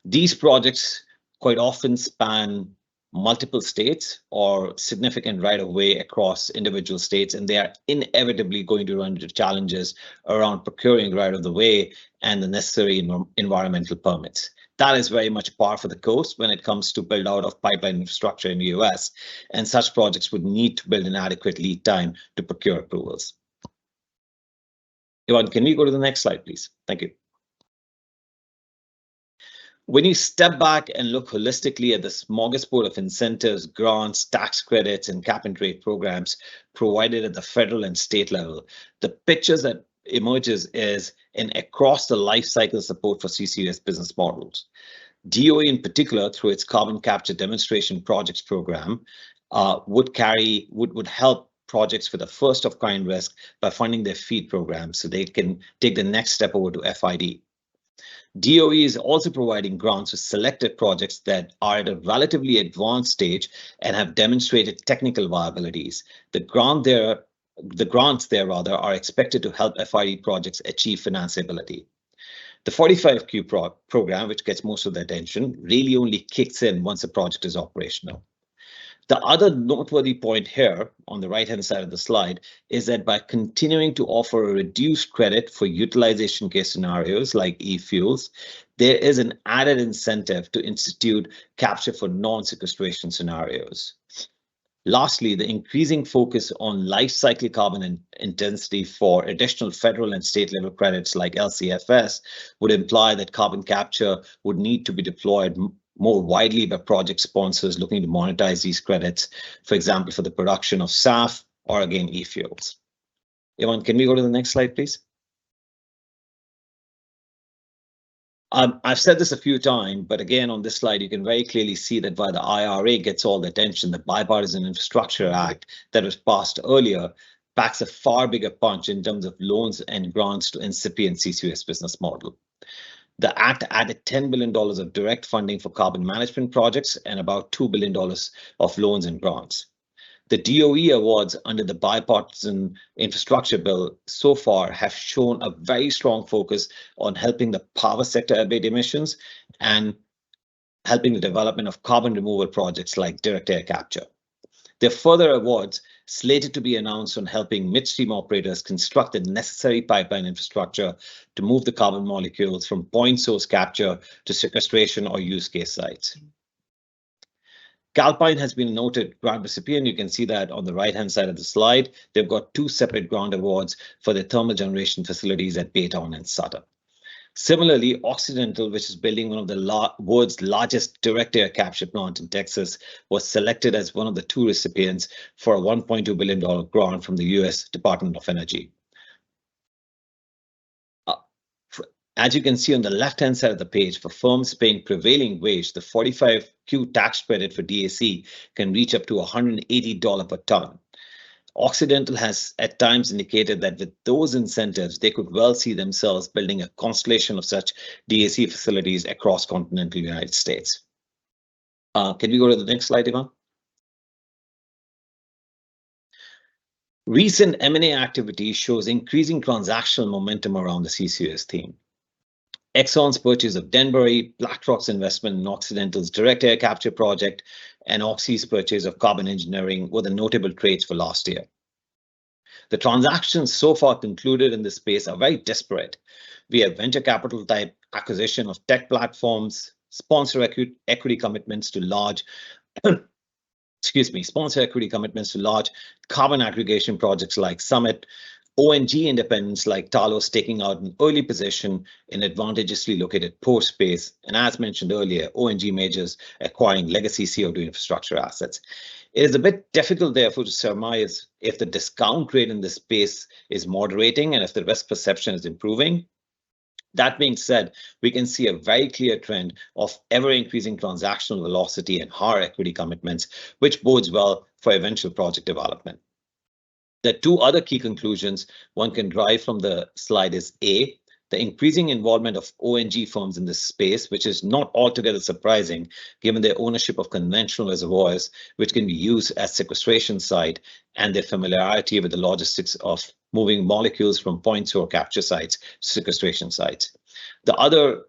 These projects quite often span multiple states or significant right-of-way across individual states, and they are inevitably going to run into challenges around procuring right-of-the-way and the necessary environmental permits. That is very much par for the course when it comes to build out of pipeline infrastructure in the US, and such projects would need to build an adequate lead time to procure approvals. Ivan, can we go to the next slide, please? Thank you. When you step back and look holistically at the smorgasbord of incentives, grants, tax credits, and cap and trade programs provided at the federal and state level, the picture that emerges is an across the life cycle support for CCUS business models. DOE in particular, through its carbon capture demonstration projects program, would help projects with a first of kind risk by funding their FEED program so they can take the next step over to FID. DOE is also providing grants for selected projects that are at a relatively advanced stage and have demonstrated technical viabilities. The grants there are expected to help FID projects achieve financeability. The 45Q program, which gets most of the attention, really only kicks in once a project is operational. The other noteworthy point here on the right-hand side of the slide is that by continuing to offer a reduced credit for utilization case scenarios like e-fuels, there is an added incentive to institute capture for non-sequestration scenarios. Lastly, the increasing focus on life cycle carbon intensity for additional federal and state level credits like LCFS would imply that carbon capture would need to be deployed more widely by project sponsors looking to monetize these credits, for example, for the production of SAF or again e-fuels. Ivan, can we go to the next slide, please? I've said this a few times, but again, on this slide, you can very clearly see that while the IRA gets all the attention, the Bipartisan Infrastructure Act that was passed earlier packs a far bigger punch in terms of loans and grants to incipient CCUS business model. The act added $10 billion of direct funding for carbon management projects and about $2 billion of loans and grants. The DOE awards under the bipartisan infrastructure bill so far have shown a very strong focus on helping the power sector abate emissions and helping the development of carbon removal projects like direct air capture. There are further awards slated to be announced on helping midstream operators construct the necessary pipeline infrastructure to move the carbon molecules from point source capture to sequestration or use case sites. Calpine has been a noted grant recipient. You can see that on the right-hand side of the slide. They've got two separate grant awards for their thermal generation facilities at Baytown and Sutter. Similarly, Occidental, which is building one of the world's largest direct air capture plant in Texas, was selected as one of the two recipients for a $1.2 billion grant from the US Department of Energy. As you can see on the left-hand side of the page, for firms paying prevailing wage, the 45Q tax credit for DAC can reach up to $180 per ton. Occidental has at times indicated that with those incentives, they could well see themselves building a constellation of such DAC facilities across continental United States. Can we go to the next slide, Ivan? Recent M&A activity shows increasing transactional momentum around the CCUS theme. Exxon's purchase of Denbury, BlackRock's investment in Occidental's direct air capture project, and Oxy's purchase of Carbon Engineering were the notable trades for last year. The transactions so far concluded in this space are very disparate. We have venture capital type acquisition of tech platforms, sponsor equity commitments to large sponsor equity commitments to large carbon aggregation projects like Summit, ONG independents like Talos taking out an early position in advantageously located pore space, and as mentioned earlier, ONG majors acquiring legacy CO2 infrastructure assets. It is a bit difficult, therefore, to surmise if the discount rate in this space is moderating and if the risk perception is improving. That being said, we can see a very clear trend of ever-increasing transactional velocity and higher equity commitments, which bodes well for eventual project development. The two other key conclusions one can derive from the slide is A, the increasing involvement of ONG firms in this space, which is not altogether surprising given their ownership of conventional reservoirs, which can be used as sequestration site, and their familiarity with the logistics of moving molecules from point source capture sites to sequestration sites. The other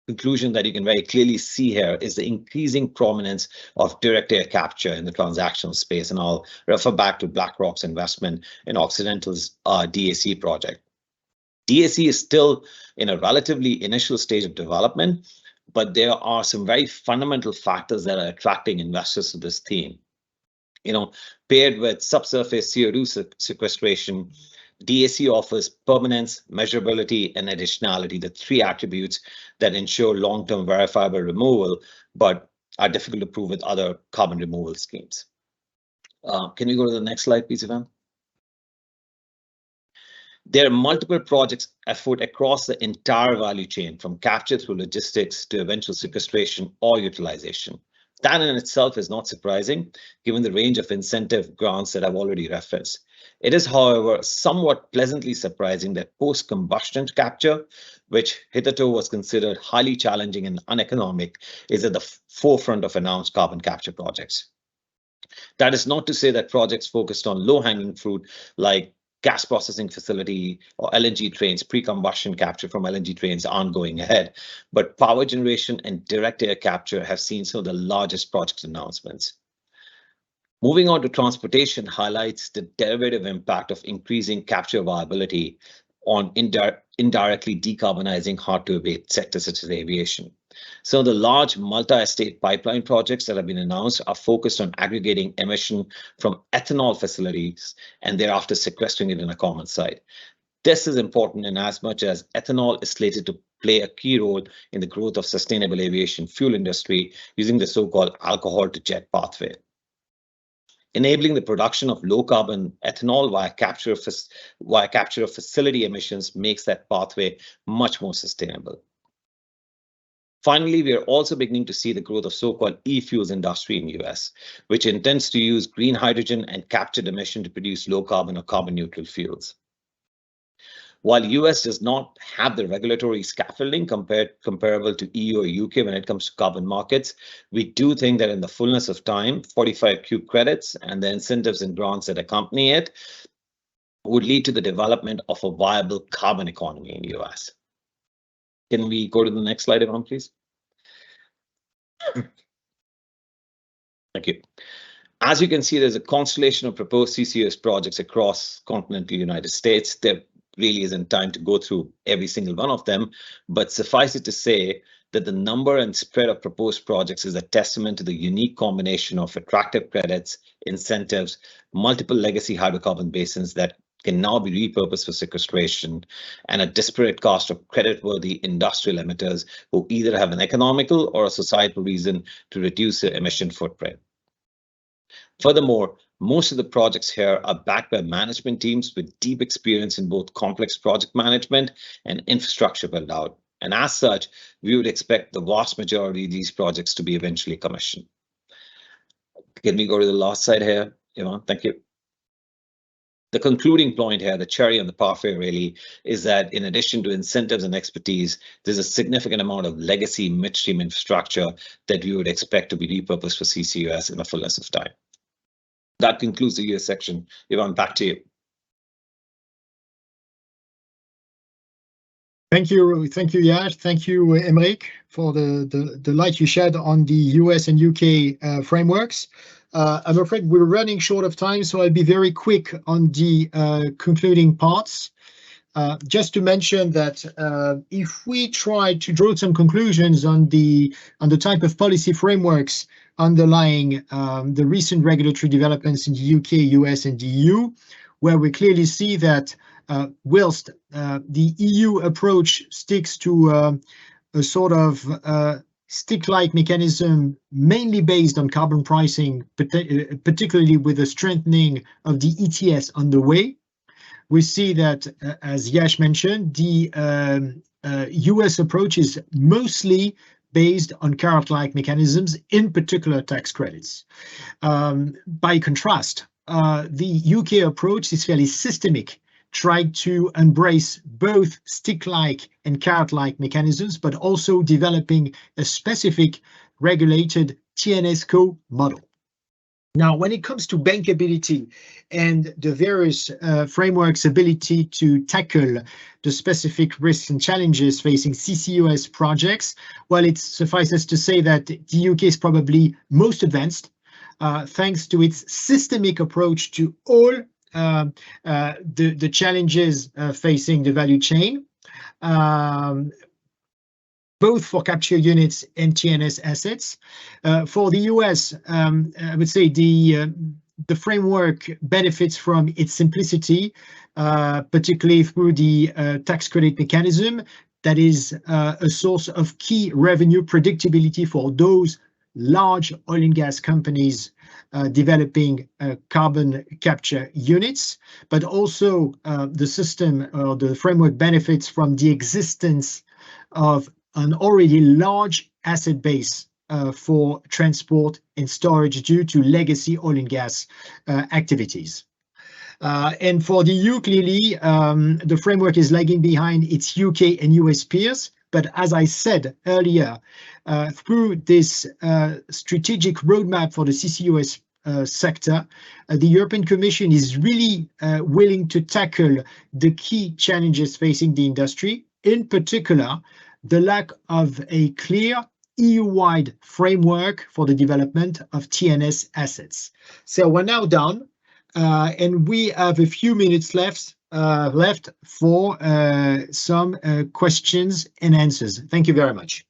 conclusion that you can very clearly see here is the increasing prominence of direct air capture in the transactional space, and I'll refer back to BlackRock's investment in Occidental's DAC project. DAC is still in a relatively initial stage of development, but there are some very fundamental factors that are attracting investors to this theme. Paired with subsurface CO2 sequestration, DAC offers permanence, measurability, and additionality, the three attributes that ensure long-term verifiable removal, but are difficult to prove with other carbon removal schemes. Can we go to the next slide, please, Ivan? There are multiple projects afoot across the entire value chain, from capture through logistics to eventual sequestration or utilization. That in itself is not surprising, given the range of incentive grants that I've already referenced. It is, however, somewhat pleasantly surprising that post-combustion capture, which hitherto was considered highly challenging and uneconomic, is at the forefront of announced carbon capture projects. That is not to say that projects focused on low-hanging fruit like gas processing facility or LNG trains, pre-combustion capture from LNG trains aren't going ahead, but power generation and direct air capture have seen some of the largest project announcements. Moving on to transportation highlights the derivative impact of increasing capture viability on indirectly decarbonizing hard-to-abate sectors such as aviation. So the large multi-state pipeline projects that have been announced are focused on aggregating emission from ethanol facilities and thereafter sequestering it in a common site. This is important in as much as ethanol is slated to play a key role in the growth of sustainable aviation fuel industry using the so-called alcohol to jet pathway. Enabling the production of low carbon ethanol via capture of facility emissions makes that pathway much more sustainable. Finally, we are also beginning to see the growth of so-called e-fuels industry in the US, which intends to use green hydrogen and captured emission to produce low carbon or carbon neutral fuels. While US does not have the regulatory scaffolding comparable to EU or UK when it comes to carbon markets, we do think that in the fullness of time, 45Q credits and the incentives and grants that accompany it would lead to the development of a viable carbon economy in the US. Can we go to the next slide, Ivan, please? Thank you. As you can see, there's a constellation of proposed CCUS projects across continental United States. There really isn't time to go through every single one of them, but suffice it to say that the number and spread of proposed projects is a testament to the unique combination of attractive credits, incentives, multiple legacy hydrocarbon basins that can now be repurposed for sequestration, and a disparate cast of creditworthy industrial emitters who either have an economical or a societal reason to reduce their emission footprint. Furthermore, most of the projects here are backed by management teams with deep experience in both complex project management and infrastructure build-out. And as such, we would expect the vast majority of these projects to be eventually commissioned. Can we go to the last slide here, Ivan? Thank you. The concluding point here, the cherry on the parfait really, is that in addition to incentives and expertise, there's a significant amount of legacy midstream infrastructure that we would expect to be repurposed for CCUS in the fullness of time. That concludes the US section. Ivan, back to you. Thank you, Yash. Thank you, Emric, for the light you shed on the US and UK frameworks. I'm afraid we're running short of time, so I'll be very quick on the concluding parts. Just to mention that if we try to draw some conclusions on the type of policy frameworks underlying the recent regulatory developments in the UK, US, and the EU, where we clearly see that whilst the EU approach sticks to a sort of stick-like mechanism mainly based on carbon pricing, particularly with the strengthening of the ETS on the way, we see that, as Yash mentioned, the US approach is mostly based on carrot-like mechanisms, in particular tax credits. By contrast, the UK approach is fairly systemic, tried to embrace both stick-like and carrot-like mechanisms, but also developing a specific regulated TNSCO model. Now, when it comes to bankability and the various frameworks' ability to tackle the specific risks and challenges facing CCUS projects, well, it suffices to say that the UK is probably most advanced, thanks to its systemic approach to all the challenges facing the value chain, both for capture units and TNS assets. For the US, I would say the framework benefits from its simplicity, particularly through the tax credit mechanism that is a source of key revenue predictability for those large oil and gas companies developing carbon capture units, but also the system or the framework benefits from the existence of an already large asset base for transport and storage due to legacy oil and gas activities. And for the EU, clearly, the framework is lagging behind its UK and US peers. But as I said earlier, through this strategic roadmap for the CCUS sector, the European Commission is really willing to tackle the key challenges facing the industry, in particular, the lack of a clear EU-wide framework for the development of TNS assets. So we're now done, and we have a few minutes left for some questions and answers. Thank you very much.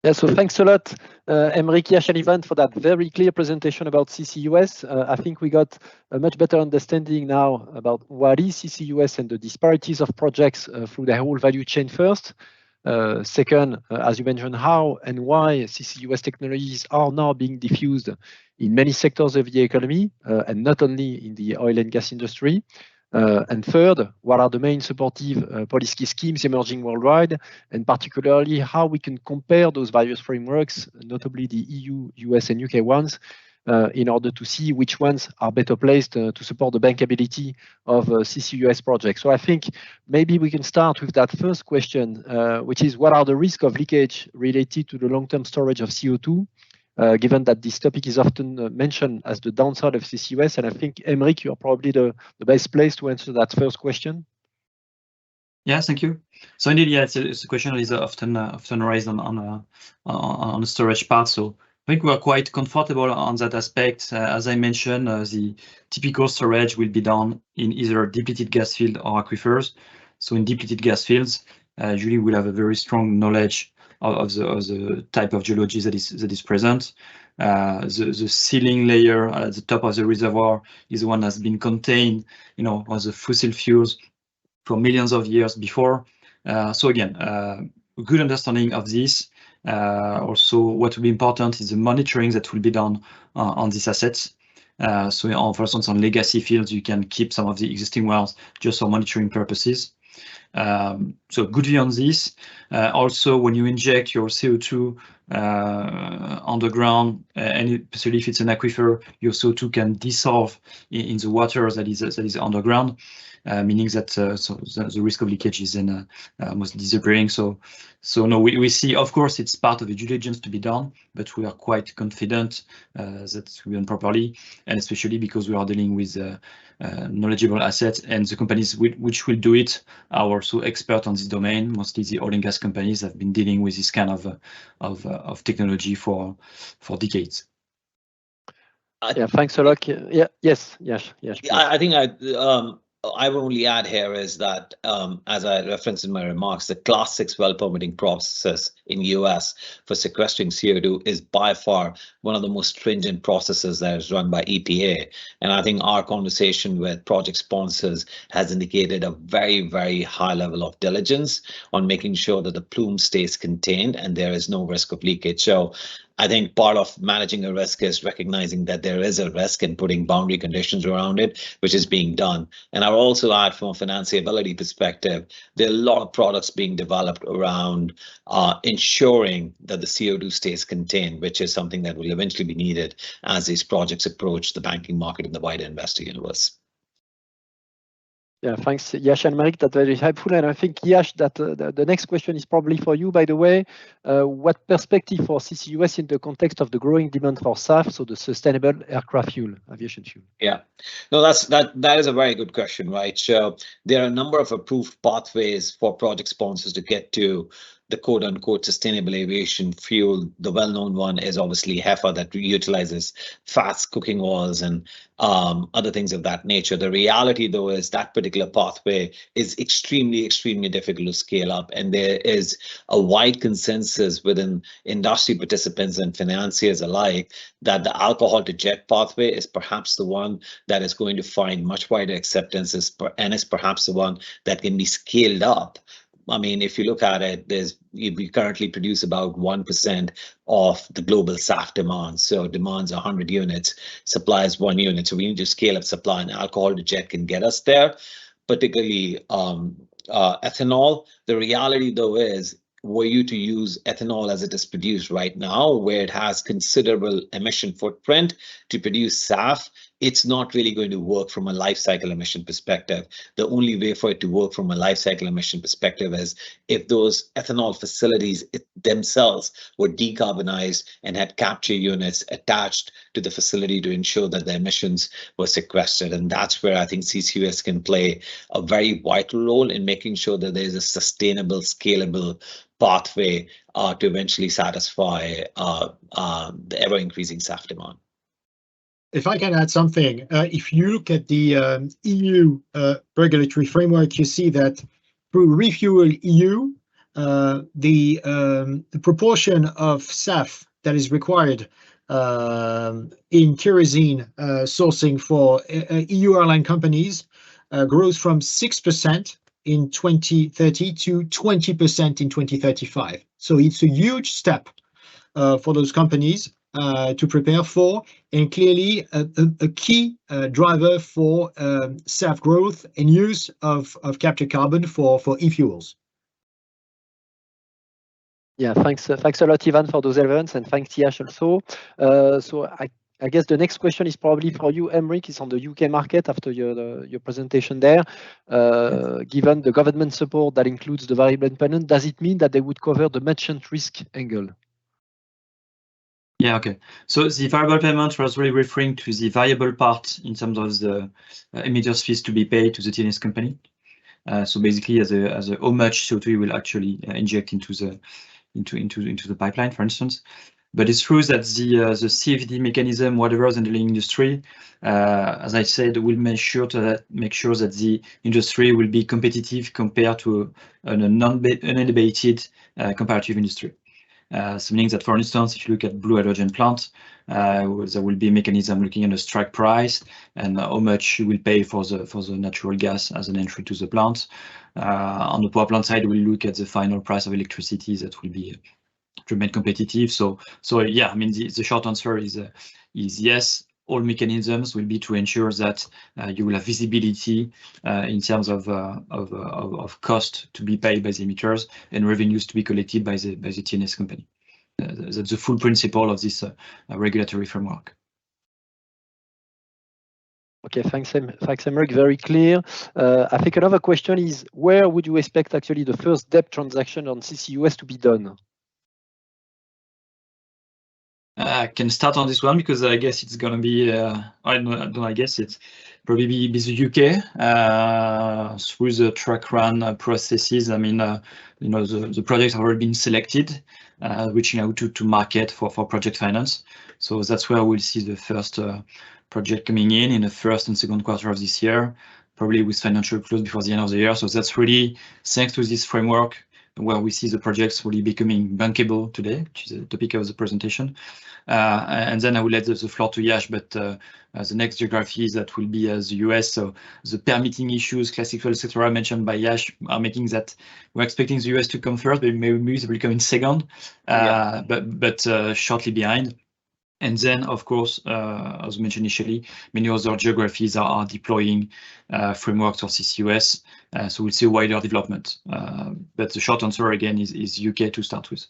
Yeah, so thanks a lot, Emric, Yash, and Ivan, for that very clear presentation about CCUS. I think we got a much better understanding now about what is CCUS and the disparities of projects through the whole value chain first. Second, as you mentioned, how and why CCUS technologies are now being diffused in many sectors of the economy, and not only in the oil and gas industry. And third, what are the main supportive policy schemes emerging worldwide, and particularly how we can compare those various frameworks, notably the EU, US, and UK ones, in order to see which ones are better placed to support the bankability of CCUS projects. So I think maybe we can start with that first question, which is what are the risks of leakage related to the long-term storage of CO2? Given that this topic is often mentioned as the downside of CCUS, and I think, Emric, you're probably the best place to answer that first question. Yeah, thank you. So indeed, yeah, it's a question that is often raised on the storage part. So I think we are quite comfortable on that aspect. As I mentioned, the typical storage will be done in either depleted gas field or aquifers. So in depleted gas fields, usually we'll have a very strong knowledge of the type of geology that is present. The sealing layer at the top of the reservoir is the one that's been contained, on the fossil fuels for millions of years before. So again, a good understanding of this. Also, what will be important is the monitoring that will be done on these assets. So for instance, on legacy fields, you can keep some of the existing wells just for monitoring purposes. So good view on this. Also, when you inject your CO2 underground, and especially if it's an aquifer, your CO2 can dissolve in the water that is underground, meaning that the risk of leakage is then almost disappearing. So no, we see, of course, it's part of the due diligence to be done, but we are quite confident that we done properly, and especially because we are dealing with knowledgeable assets, and the companies which will do it are also expert on this domain. Mostly the oil and gas companies have been dealing with this kind of technology for decades. Yeah, thanks a lot. Yeah, yes. I think I will only add here is that, as I referenced in my remarks, the Class 6 well permitting process in US for sequestering CO2 is by far one of the most stringent processes that is run by EPA. And I think our conversation with project sponsors has indicated a very, very high level of diligence on making sure that the plume stays contained and there is no risk of leakage. So I think part of managing a risk is recognizing that there is a risk and putting boundary conditions around it, which is being done. And I'll also add, from a financeability perspective, there are a lot of products being developed around ensuring that the CO2 stays contained, which is something that will eventually be needed as these projects approach the banking market and the wider investor universe. Yeah, thanks, Yash and Emric. That's very helpful. And I think, Yash, that the next question is probably for you, by the way. What perspective for CCUS in the context of the growing demand for SAF, so the sustainable aircraft fuel, aviation fuel? Yeah, no, that is a very good question, right? So there are a number of approved pathways for project sponsors to get to the quote-unquote sustainable aviation fuel. The well-known one is obviously HEFA, that utilizes fats, cooking oils, and other things of that nature. The reality, though, is that particular pathway is extremely, extremely difficult to scale up, and there is a wide consensus within industry participants and financiers alike that the alcohol-to-jet pathway is perhaps the one that is going to find much wider acceptance, and is perhaps the one that can be scaled up. I mean, if you look at it, we currently produce about 1% of the global SAF demand. So demand's 100 units, supply is 1 unit. So we need to scale up supply, and alcohol to jet can get us there, particularly ethanol. The reality, though, is were you to use ethanol as it is produced right now, where it has considerable emission footprint to produce SAF, it's not really going to work from a life cycle emission perspective. The only way for it to work from a life cycle emission perspective is if those ethanol facilities themselves were decarbonized and had capture units attached to the facility to ensure that the emissions were sequestered. And that's where I think CCUS can play a very vital role in making sure that there is a sustainable, scalable pathway to eventually satisfy the ever-increasing SAF demand. If I can add something, if you look at the EU regulatory framework, you see that through Refuel EU, the proportion of SAF that is required in kerosene sourcing for EU airline companies grows from 6% in 2030 to 20% in 2035. So it's a huge step for those companies to prepare for, and clearly a key driver for SAF growth and use of captured carbon for e-fuels. Yeah, thanks a lot, Ivan, for those elements, and thanks, Yash, also. So I guess the next question is probably for you, Emric. It's on the UK market after your presentation there. Given the government support that includes the variable payment, does it mean that they would cover the merchant risk angle? Yeah, okay. So the variable payment was really referring to the variable part in terms of the emitters fees to be paid to the TNS company. So basically, as a how much CO2 you will actually inject into the pipeline, for instance. But it's true that the CFD mechanism, whatever is in the industry, as I said, will make sure that the industry will be competitive compared to an unabated comparative industry. So meaning that, for instance, if you look at blue hydrogen plant, there will be a mechanism looking at a strike price and how much you will pay for the natural gas as an entry to the plant. On the power plant side, we'll look at the final price of electricity that will be to remain competitive. So yeah, I mean the short answer is yes. All mechanisms will be to ensure that you will have visibility in terms of cost to be paid by the emitters and revenues to be collected by the TNS company. That's the full principle of this regulatory framework. Okay, thanks, Emric. Very clear. I think another question is, where would you expect actually the first debt transaction on CCUS to be done? I can start on this one because I guess it's going to be, I guess it's probably be the UK through the track run processes. I mean, the projects have already been selected, reaching out to market for project finance. So that's where we'll see the first project coming in the first and second quarter of this year, probably with financial close before the end of the year. So that's really thanks to this framework where we see the projects really becoming bankable today, which is the topic of the presentation. And then I will let the floor to Yash, but the next geographies that will be the US. So the permitting issues, classical, etc., mentioned by Yash are making that we're expecting the US to come first, but maybe it will come in second, but shortly behind. And then, of course, as mentioned initially, many other geographies are deploying frameworks for CCUS. So we'll see a wider development. But the short answer again is UK to start with.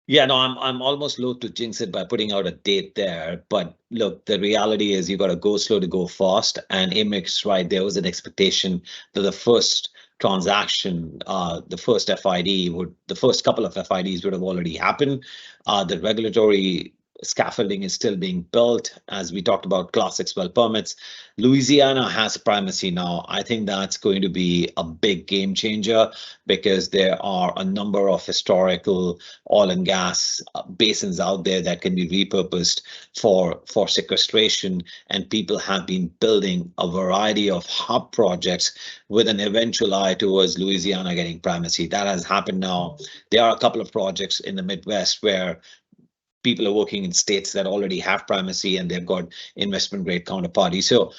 Yeah, no, I'm almost loath to jinx it by putting out a date there. But look, the reality is you got to go slow to go fast. And Emric's right, there was an expectation that the first transaction, the first couple of FIDs would have already happened. The regulatory scaffolding is still being built. As we talked about Class 6 well permits, Louisiana has primacy now. I think that's going to be a big game changer because there are a number of historical oil and gas basins out there that can be repurposed for sequestration, and people have been building a variety of hub projects with an eventual eye towards Louisiana getting primacy. That has happened now. There are a couple of projects in the Midwest where people are working in states that already have primacy and they've got investment grade counterparty. So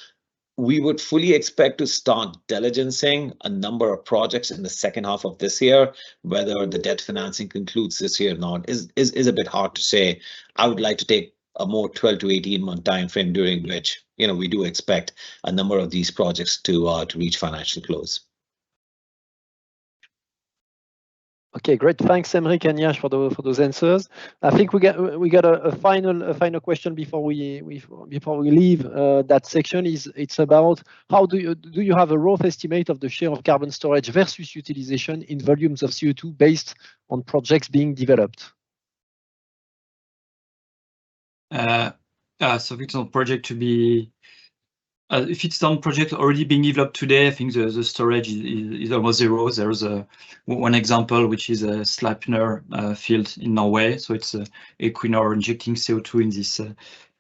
we would fully expect to start diligencing a number of projects in the second half of this year. Whether the debt financing concludes this year or not is a bit hard to say. I would like to take a more 12 to 18 month time frame during which we do expect a number of these projects to reach financial close. Okay, great. Thanks, Emric and Yash, for those answers. I think we got a final question before we leave that section. It's about how do you have a rough estimate of the share of carbon storage versus utilization in volumes of CO2 based on projects being developed? So if it's on project to be. If it's on project already being developed today, I think the storage is almost zero. There is one example, which is a Sleipner field in Norway. So it's Equinor injecting CO2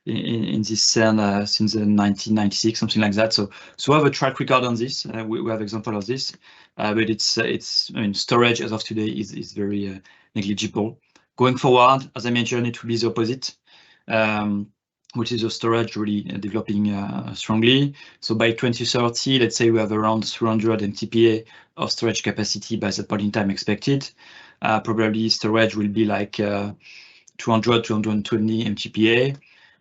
in this cell since 1996, something like that. So we have a track record on this. We have example of this, but it's I mean, storage as of today is very negligible. Going forward, as I mentioned, it will be the opposite, which is the storage really developing strongly. So by 2030, let's say we have around 300 MTPA of storage capacity by that point in time expected. Probably storage will be like 200, 220 MTPA.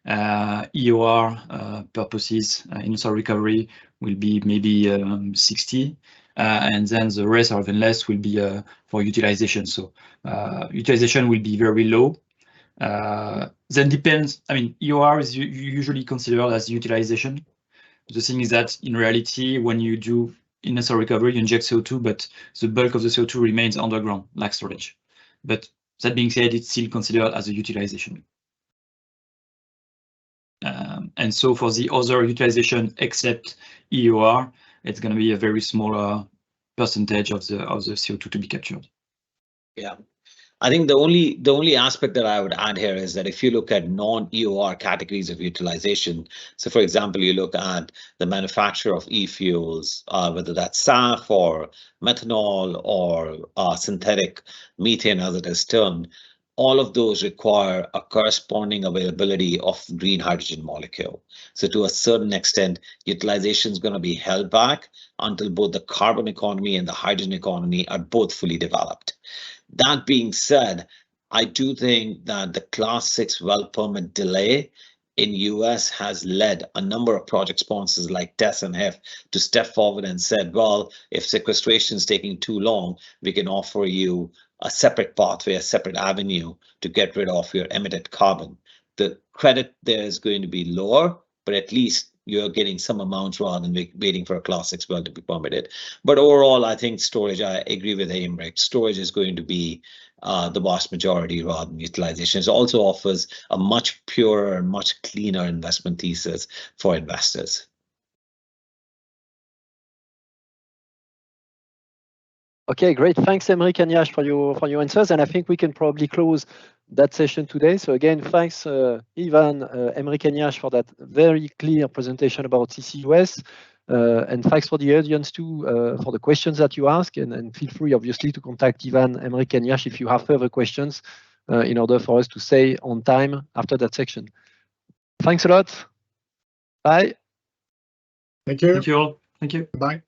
EOR purposes, initial recovery will be maybe 60. And then the rest or even less will be for utilization. So utilization will be very low. Then depends, I mean, EOR is usually considered as utilization. The thing is that in reality, when you do initial recovery, you inject CO2, but the bulk of the CO2 remains underground, like storage. But that being said, it's still considered as a utilization. And so for the other utilization except EOR, it's going to be a very small percentage of the CO2 to be captured. Yeah, I think the only aspect that I would add here is that if you look at non-EOR categories of utilization, so for example, you look at the manufacture of e-fuels, whether that's SAF or methanol or synthetic methane as it is termed, all of those require a corresponding availability of green hydrogen molecule. So to a certain extent, utilization is going to be held back until both the carbon economy and the hydrogen economy are both fully developed. That being said, I do think that the Class 6 well permit delay in US has led a number of project sponsors like TESS and HEF to step forward and said, well, if sequestration is taking too long, we can offer you a separate pathway, a separate avenue to get rid of your emitted carbon. The credit there is going to be lower, but at least you're getting some amounts rather than waiting for a Class 6 well to be permitted. But overall, I think storage, I agree with Aymeric, storage is going to be the vast majority rather than utilization. It also offers a much purer and much cleaner investment thesis for investors. Okay, great. Thanks, Aymeric and Yash, for your answers. And I think we can probably close that session today. So again, thanks, Ivan, Aymeric and Yash, for that very clear presentation about CCUS. And thanks for the audience too, for the questions that you ask. And feel free, obviously, to contact Ivan, Aymeric and Yash if you have further questions in order for us to stay on time after that section. Thanks a lot. Bye. Thank you. Thank you all. Thank you. Bye.